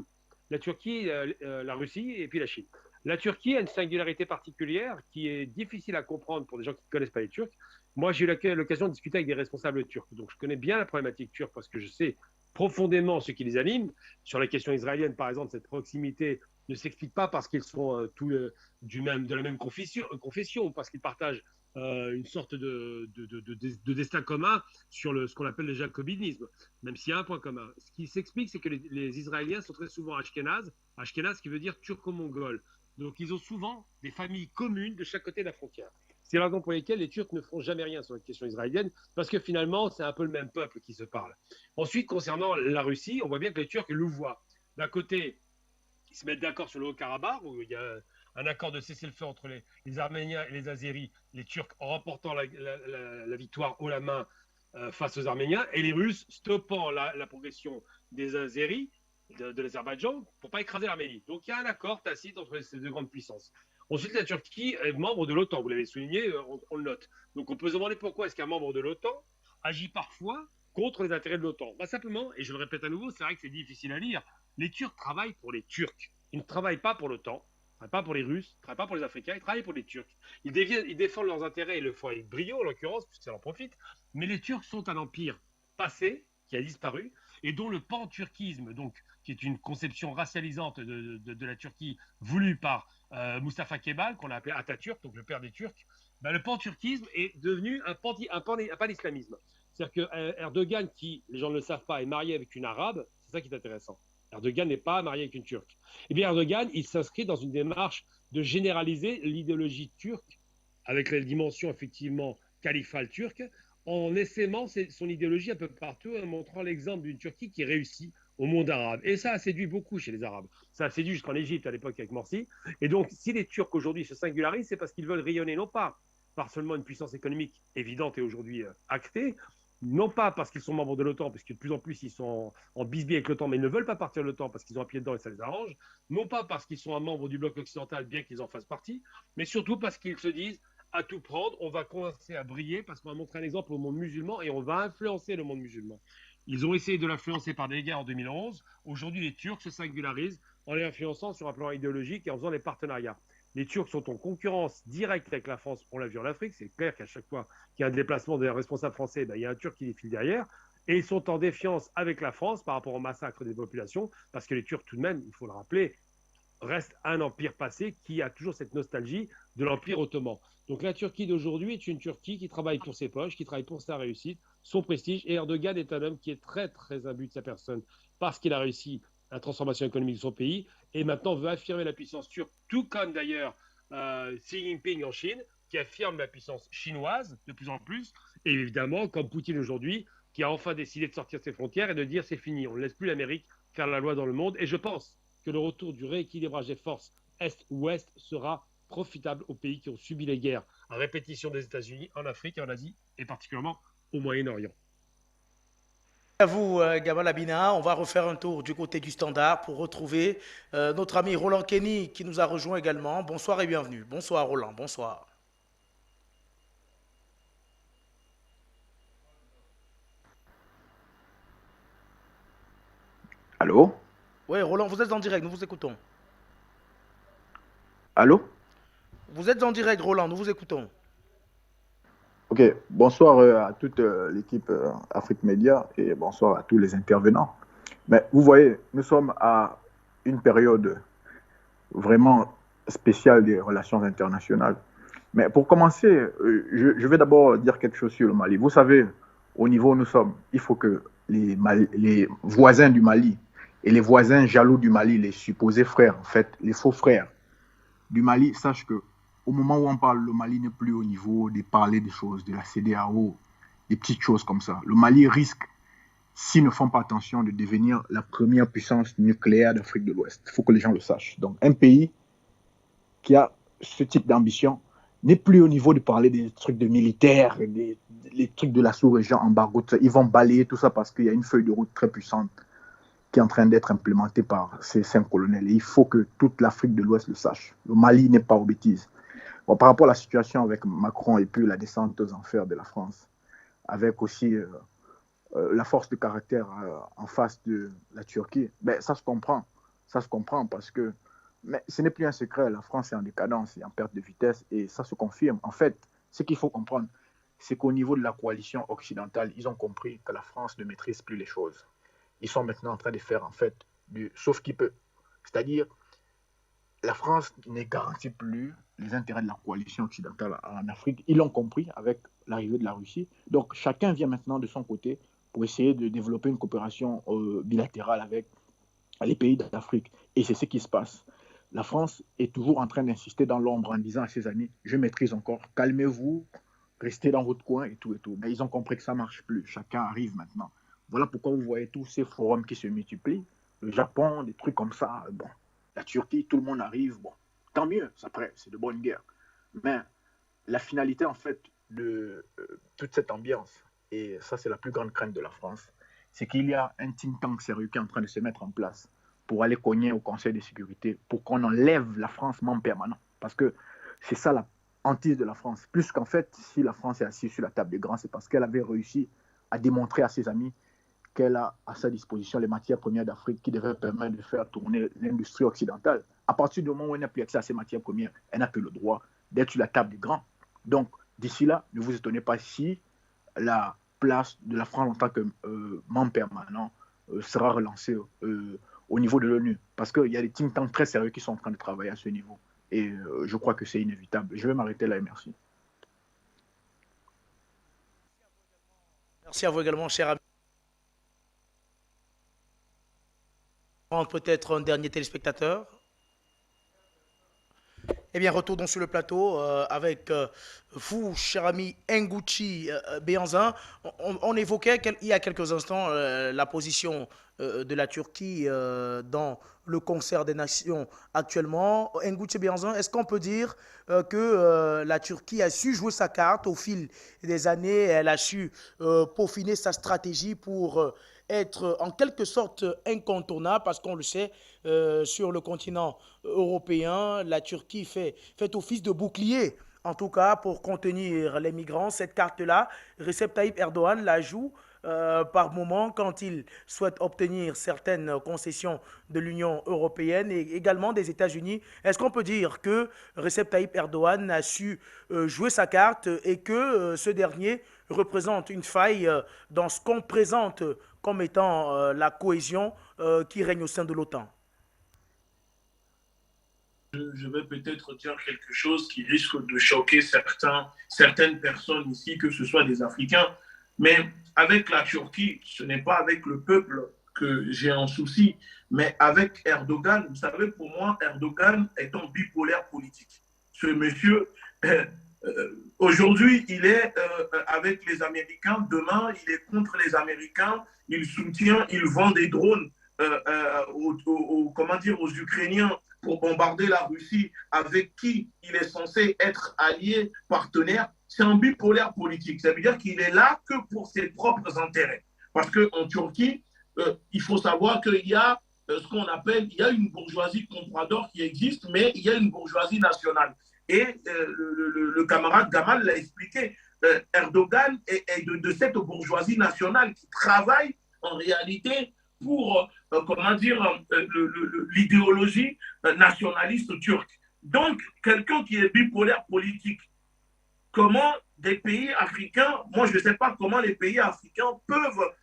Russie et puis la Chine. La Turquie a une singularité particulière qui est difficile à comprendre pour des gens qui ne connaissent pas les Turcs. Moi, j'ai eu l'occasion de discuter avec des responsables turcs. Donc, je connais bien la problématique turque parce que je sais profondément ce qui les anime. Sur la question israélienne, par exemple, cette proximité ne s'explique pas parce qu'ils sont tous de la même confession, parce qu'ils partagent une sorte de destin commun sur ce qu'on appelle le jacobinisme, même s'il y a un point commun. Ce qui s'explique, c'est que les Israéliens sont très souvent ashkénazes qui veut dire turco-mongol. Donc ils ont souvent des familles communes de chaque côté de la frontière. C'est la raison pour laquelle les Turcs ne feront jamais rien sur la question israélienne, parce que finalement, c'est un peu le même peuple qui se parle. Ensuite, concernant la Russie, on voit bien que les Turcs louvoient. D'un côté, qui se mettent d'accord sur le Haut-Karabakh, où il y a un accord de cessez-le-feu entre les Arméniens et les Azéris, les Turcs en remportant la victoire haut la main face aux Arméniens, et les Russes stoppant la progression des Azéris, de l'Azerbaïdjan, pour ne pas écraser l'Arménie. Donc il y a un accord tacite entre ces deux grandes puissances. Ensuite, la Turquie est membre de l'OTAN, vous l'avez souligné, on le note. Donc on peut se demander pourquoi est-ce qu'un membre de l'OTAN agit parfois contre les intérêts de l'OTAN. Simplement, et je le répète à nouveau, c'est vrai que c'est difficile à lire, les Turcs travaillent pour les Turcs. Ils ne travaillent pas pour l'OTAN, ils ne travaillent pas pour les Russes, ils ne travaillent pas pour les Africains, ils travaillent pour les Turcs. Ils défendent leurs intérêts, ils le font avec brio en l'occurrence, puisque ça leur profite, mais les Turcs sont un empire passé, qui a disparu, et dont le pan-turquisme, donc, qui est une conception racialisante de la Turquie voulue par Mustafa Kemal, qu'on a appelé Atatürk, donc le père des Turcs, le pan-turquisme est devenu un pan-islamisme. C'est-à-dire que Erdogan, qui, les gens ne le savent pas, est marié avec une arabe, c'est ça qui est intéressant. Erdogan n'est pas marié avec une turque. Eh bien, Erdogan, il s'inscrit dans une démarche de généraliser l'idéologie turque, avec la dimension effectivement califale turque, en essaimant son idéologie un peu partout, en montrant l'exemple d'une Turquie qui réussit au monde arabe. Et ça a séduit beaucoup chez les Arabes. Ça a séduit jusqu'en Égypte à l'époque avec Morsi. Et donc, si les Turcs aujourd'hui se singularisent, c'est parce qu'ils veulent rayonner non pas par seulement une puissance économique évidente et aujourd'hui actée, non pas parce qu'ils sont membres de l'OTAN, parce que de plus en plus ils sont en bisbille avec l'OTAN, mais ils ne veulent pas partir de l'OTAN parce qu'ils ont un pied dedans et ça les arrange, non pas parce qu'ils sont un membre du bloc occidental, bien qu'ils en fassent partie, mais surtout parce qu'ils se disent à tout prendre, on va commencer à briller parce qu'on va montrer un exemple au monde musulman et on va influencer le monde musulman. Ils ont essayé de l'influencer par des guerres en 2011. Aujourd'hui, les Turcs se singularisent en les influençant sur un plan idéologique et en faisant des partenariats. Les Turcs sont en concurrence directe avec la France, on l'a vu en Afrique, c'est clair qu'à chaque fois qu'il y a un déplacement des responsables français, il y a un Turc qui défile derrière, et ils sont en défiance avec la France par rapport au massacre des populations, parce que les Turcs tout de même, il faut le rappeler, restent un empire passé qui a toujours cette nostalgie de l'empire ottoman. Donc la Turquie d'aujourd'hui est une Turquie qui travaille pour ses poches, qui travaille pour sa réussite, son prestige, et Erdogan est un homme qui est très très imbu de sa personne, parce qu'il a réussi la transformation économique de son pays, et maintenant veut affirmer la puissance turque, tout comme d'ailleurs Xi Jinping en Chine, qui affirme la puissance chinoise de plus en plus, et évidemment comme Poutine aujourd'hui, qui a enfin décidé de sortir de ses frontières et de dire c'est fini, on ne laisse plus l'Amérique faire la loi dans le monde, et je pense que le retour du rééquilibrage des forces Est-Ouest sera profitable aux pays qui ont subi les guerres à répétition des États-Unis, en Afrique et en Asie, et particulièrement au Moyen-Orient. À vous, Gamal Abina. On va refaire un tour du côté du standard pour retrouver notre ami Roland Kenny qui nous a rejoint également. Bonsoir et bienvenue. Bonsoir Roland, bonsoir. Allô? Oui, Roland, vous êtes en direct, nous vous écoutons. Allô? Vous êtes en direct, Roland, nous vous écoutons. Ok, bonsoir à toute l'équipe Afrique Média et bonsoir à tous les intervenants. Mais vous voyez, nous sommes à une période vraiment spéciale des relations internationales. Mais pour commencer, je vais d'abord dire quelque chose sur le Mali. Vous savez, au niveau où nous sommes, il faut que les voisins du Mali et les voisins jaloux du Mali, les supposés frères, en fait, les faux frères du Mali, sachent que au moment où on parle, le Mali n'est plus au niveau de parler des choses, de la CEDEAO, des petites choses comme ça. Le Mali risque, s'ils ne font pas attention, de devenir la première puissance nucléaire d'Afrique de l'Ouest. Il faut que les gens le sachent. Donc, un pays qui a ce type d'ambition n'est plus au niveau de parler des trucs de militaires, les trucs de la sous-région, embargo, tout ça. Ils vont balayer tout ça parce qu'il y a une feuille de route très puissante qui est en train d'être implémentée par ces 5 colonels. Et il faut que toute l'Afrique de l'Ouest le sache. Le Mali n'est pas aux bêtises. Bon, par rapport à la situation avec Macron et puis la descente aux enfers de la France, avec aussi la force de caractère en face de la Turquie, ben, ça se comprend. Ça se comprend parce que mais ce n'est plus un secret, la France est en décadence et en perte de vitesse et ça se confirme. En fait, ce qu'il faut comprendre, c'est qu'au niveau de la coalition occidentale, ils ont compris que la France ne maîtrise plus les choses. Ils sont maintenant en train de faire en fait du sauf qui peut. C'est-à-dire, la France ne garantit plus les intérêts de la coalition occidentale en Afrique. Ils l'ont compris avec l'arrivée de la Russie. Donc, chacun vient maintenant de son côté pour essayer de développer une coopération bilatérale avec les pays d'Afrique. Et c'est ce qui se passe. La France est toujours en train d'insister dans l'ombre en disant à ses amis, je maîtrise encore, calmez-vous, restez dans votre coin et tout et tout. Mais ils ont compris que ça ne marche plus. Chacun arrive maintenant. Voilà pourquoi vous voyez tous ces forums qui se multiplient. Le Japon, des trucs comme ça. Bon, la Turquie, tout le monde arrive, bon, tant mieux, après, c'est de bonne guerre. Mais la finalité, en fait, de toute cette ambiance, et ça, c'est la plus grande crainte de la France, c'est qu'il y a un think tank sérieux qui est en train de se mettre en place pour aller cogner au Conseil de sécurité, pour qu'on enlève la France membre permanent. Parce que c'est ça la hantise de la France. Plus qu'en fait, si la France est assise sur la table des grands, c'est parce qu'elle avait réussi à démontrer à ses amis qu'elle a à sa disposition les matières premières d'Afrique qui devaient permettre de faire tourner l'industrie occidentale. À partir du moment où elle n'a plus accès à ces matières premières, elle n'a que le droit d'être sur la table des grands. Donc, d'ici là, ne vous étonnez pas si la place de la France en tant que membre permanent sera relancée au niveau de l'ONU. Parce qu'il y a des think tanks très sérieux qui sont en train de travailler à ce niveau. Et je crois que c'est inévitable. Je vais m'arrêter là et merci. Merci à vous également, cher ami. Peut-être un dernier téléspectateur. Eh bien, retournons sur le plateau avec vous, cher ami Nguchi Béanzin. On évoquait il y a quelques instants la position de la Turquie dans le concert des nations actuellement. Nguchi Béanzin, est-ce qu'on peut dire que la Turquie a su jouer sa carte au fil des années, elle a su peaufiner sa stratégie pour être en quelque sorte incontournable, parce qu'on le sait, sur le continent européen, la Turquie fait office de bouclier, en tout cas pour contenir les migrants. Cette carte-là, Recep Tayyip Erdogan la joue par moment quand il souhaite obtenir certaines concessions de l'Union européenne et également des États-Unis. Est-ce qu'on peut dire que Recep Tayyip Erdogan a su jouer sa carte et que ce dernier représente une faille dans ce qu'on présente comme étant la cohésion qui règne au sein de l'OTAN? Je vais peut-être dire quelque chose qui risque de choquer certaines personnes ici, que ce soit des Africains. Mais avec la Turquie, ce n'est pas avec le peuple que j'ai un souci, mais avec Erdogan. Vous savez, pour moi, Erdogan est un bipolaire politique. Ce monsieur, aujourd'hui, il est avec les Américains, demain, il est contre les Américains, il soutient, il vend des drones aux Ukrainiens pour bombarder la Russie, avec qui il est censé être allié, partenaire. C'est un bipolaire politique. Ça veut dire qu'il est là que pour ses propres intérêts. Parce qu'en Turquie, il faut savoir qu'il y a ce qu'on appelle, il y a une bourgeoisie comprador qui existe, mais il y a une bourgeoisie nationale. Et le camarade Gamal l'a expliqué. Erdogan est de cette bourgeoisie nationale qui travaille en réalité pour, l'idéologie nationaliste turque. Donc, quelqu'un qui est bipolaire politique, comment des pays africains, moi je ne sais pas comment les pays africains peuvent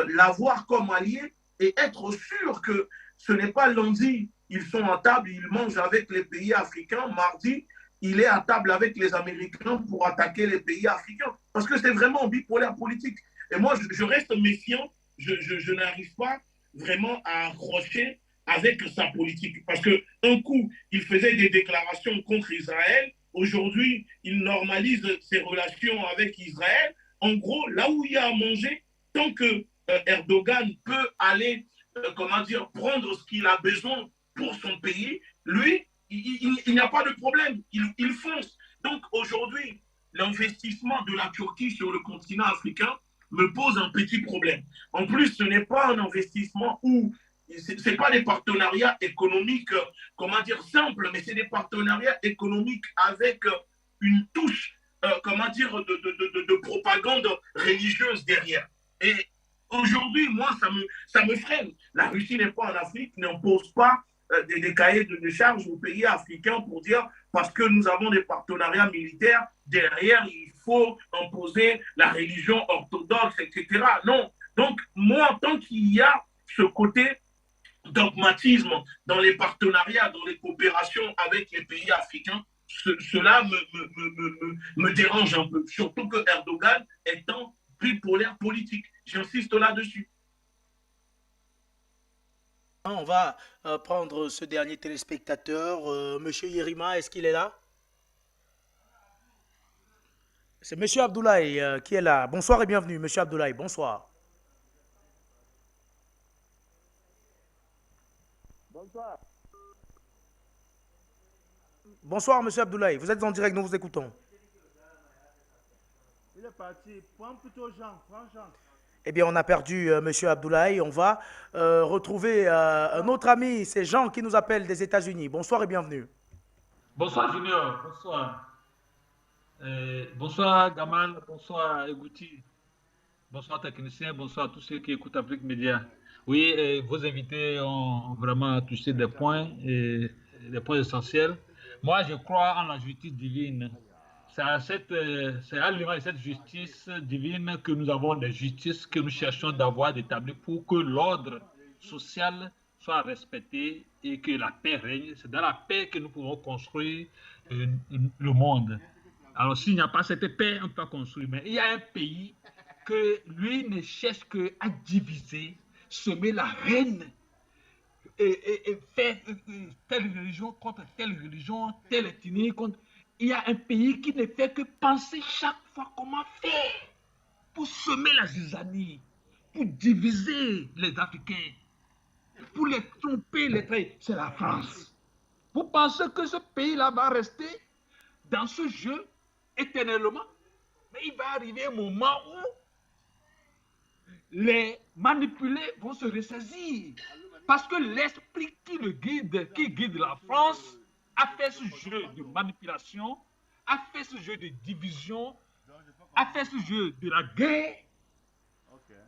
l'avoir comme allié et être sûr que ce n'est pas lundi, ils sont à table, ils mangent avec les pays africains, mardi, il est à table avec les Américains pour attaquer les pays africains. Parce que c'est vraiment bipolaire politique. Et moi, je reste méfiant, je n'arrive pas vraiment à accrocher avec sa politique. Parce qu'un coup, il faisait des déclarations contre Israël. Aujourd'hui, il normalise ses relations avec Israël. En gros, là où il y a à manger, tant que Erdogan peut aller, prendre ce qu'il a besoin pour son pays, lui, il n'y a pas de problème. Il fonce. Donc aujourd'hui, l'investissement de la Turquie sur le continent africain me pose un petit problème. En plus, ce n'est pas un investissement où ce n'est pas des partenariats économiques, simples, mais c'est des partenariats économiques avec une touche, de propagande religieuse derrière. Et aujourd'hui, moi, ça me freine. La Russie n'est pas en Afrique, n'impose pas des cahiers de charges aux pays africains pour dire parce que nous avons des partenariats militaires, derrière, il faut imposer la religion orthodoxe, etc. Non. Donc, moi, tant qu'il y a ce côté dogmatisme dans les partenariats, dans les coopérations avec les pays africains, cela me dérange un peu. Surtout que Erdogan est un bipolaire politique. J'insiste là-dessus. On va prendre ce dernier téléspectateur. Monsieur Yerima, est-ce qu'il est là? C'est Monsieur Abdoulaye qui est là. Bonsoir et bienvenue, Monsieur Abdoulaye. Bonsoir. Bonsoir. Bonsoir, monsieur Abdoulaye. Vous êtes en direct, nous vous écoutons. Il est parti. Prends plutôt Jean. Prends Jean. Eh bien, on a perdu monsieur Abdoulaye. On va retrouver un autre ami. C'est Jean qui nous appelle des États-Unis. Bonsoir et bienvenue. Bonsoir, Junior. Bonsoir. Bonsoir, Gamal. Bonsoir, Egouti. Bonsoir, technicien. Bonsoir à tous ceux qui écoutent Afrique Média. Oui, vos invités ont vraiment touché des points essentiels. Moi, je crois en la justice divine. C'est à l'image de cette justice divine que nous avons des justices que nous cherchons d'avoir d'établir pour que l'ordre social soit respecté et que la paix règne. C'est dans la paix que nous pouvons construire le monde. Alors, s'il n'y a pas cette paix, on ne peut pas construire. Mais il y a un pays que lui ne cherche qu'à diviser, semer la haine et faire telle religion contre telle religion, telle ethnie contre... Il y a un pays qui ne fait que penser chaque fois comment faire pour semer la zizanie, pour diviser les Africains, pour les tromper, les trahir. C'est la France. Vous pensez que ce pays-là va rester dans ce jeu éternellement? Mais il va arriver un moment où les manipulés vont se ressaisir. Parce que l'esprit qui guide la France, a fait ce jeu de manipulation, a fait ce jeu de division, a fait ce jeu de la guerre.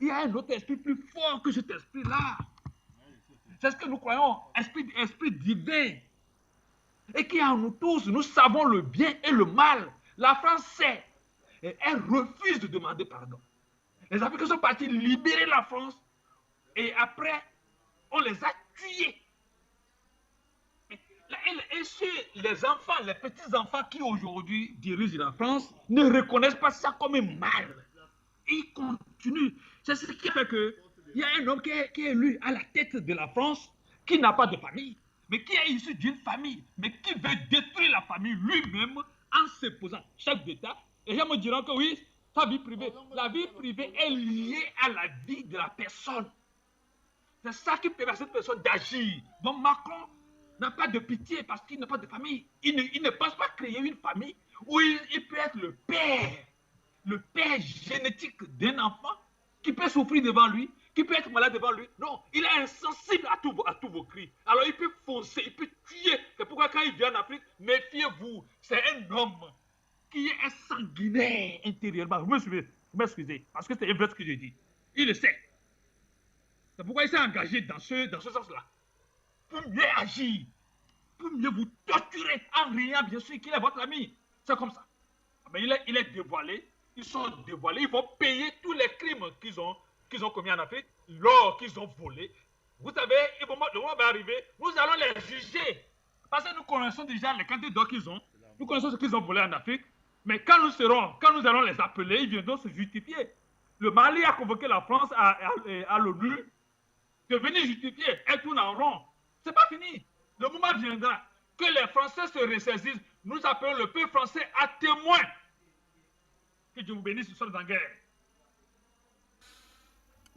Il y a un autre esprit plus fort que cet esprit-là. C'est ce que nous croyons, esprit divin. Et qui est en nous tous, nous savons le bien et le mal. La France sait. Et elle refuse de demander pardon. Les Africains sont partis libérer la France. Et après, on les a tués. Et les enfants, les petits-enfants qui aujourd'hui dirigent la France ne reconnaissent pas ça comme un mal. Ils continuent. C'est ce qui fait qu'il y a un homme qui est élu à la tête de la France, qui n'a pas de famille, mais qui est issu d'une famille, mais qui veut détruire la famille lui-même en se posant chef d'État. Et les gens me diront que oui, sa vie privée. La vie privée est liée à la vie de la personne. C'est ça qui permet à cette personne d'agir. Donc Macron n'a pas de pitié parce qu'il n'a pas de famille. Il ne pense pas créer une famille où il peut être le père génétique d'un enfant qui peut souffrir devant lui, qui peut être malade devant lui. Non, il est insensible à tous vos cris. Alors il peut foncer, il peut tuer. C'est pourquoi quand il vient en Afrique, méfiez-vous. C'est un homme qui est sanguinaire intérieurement. Vous m'excusez, parce que c'est vrai ce que je dis. Il le sait. C'est pourquoi il s'est engagé dans ce sens-là. Pour mieux agir, pour mieux vous torturer en riant, bien sûr, qu'il est votre ami. C'est comme ça. Mais il est dévoilé, ils sont dévoilés, ils vont payer tous les crimes qu'ils ont commis en Afrique, l'or qu'ils ont volé. Vous savez, le moment va arriver, nous allons les juger. Parce que nous connaissons déjà les quantités d'or qu'ils ont, nous connaissons ce qu'ils ont volé en Afrique, mais quand nous allons les appeler, ils viendront se justifier. Le Mali a convoqué la France à l'ONU de venir justifier, elle tourne en rond. C'est pas fini. Le moment viendra que les Français se ressaisissent. Nous appelons le peuple français à témoin. Que Dieu vous bénisse, nous sommes en guerre.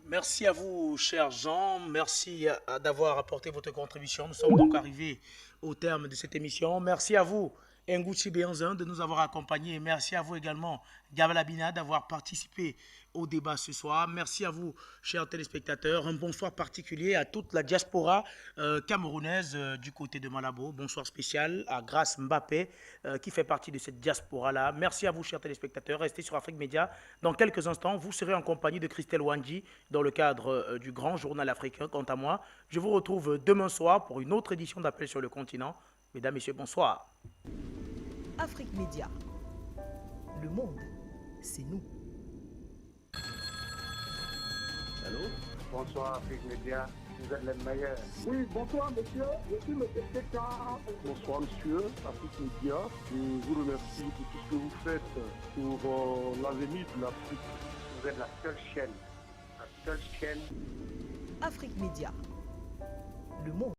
Merci à vous, cher Jean. Merci d'avoir apporté votre contribution. Nous sommes donc arrivés au terme de cette émission. Merci à vous, Ngouchi Béanzin, de nous avoir accompagnés. Merci à vous également, Gabalabina, d'avoir participé au débat ce soir. Merci à vous, chers téléspectateurs. Un bonsoir particulier à toute la diaspora camerounaise du côté de Malabo. Bonsoir spécial à Grace Mbappé qui fait partie de cette diaspora-là. Merci à vous, chers téléspectateurs. Restez sur Afrique Média. Dans quelques instants, vous serez en compagnie de Christelle Wandji dans le cadre du grand journal africain. Quant à moi, je vous retrouve demain soir pour une autre édition d'Appel sur le continent. Mesdames, Messieurs, bonsoir. Afrique Média. Le monde, c'est nous. Allô? Bonsoir Afrique Média, vous êtes les meilleurs. Oui, bonsoir monsieur, je suis monsieur Keka. Bonsoir monsieur, Afrique Média. Je vous remercie pour tout ce que vous faites pour l'avenir de l'Afrique. Vous êtes la seule chaîne. Afrique Média. Le monde.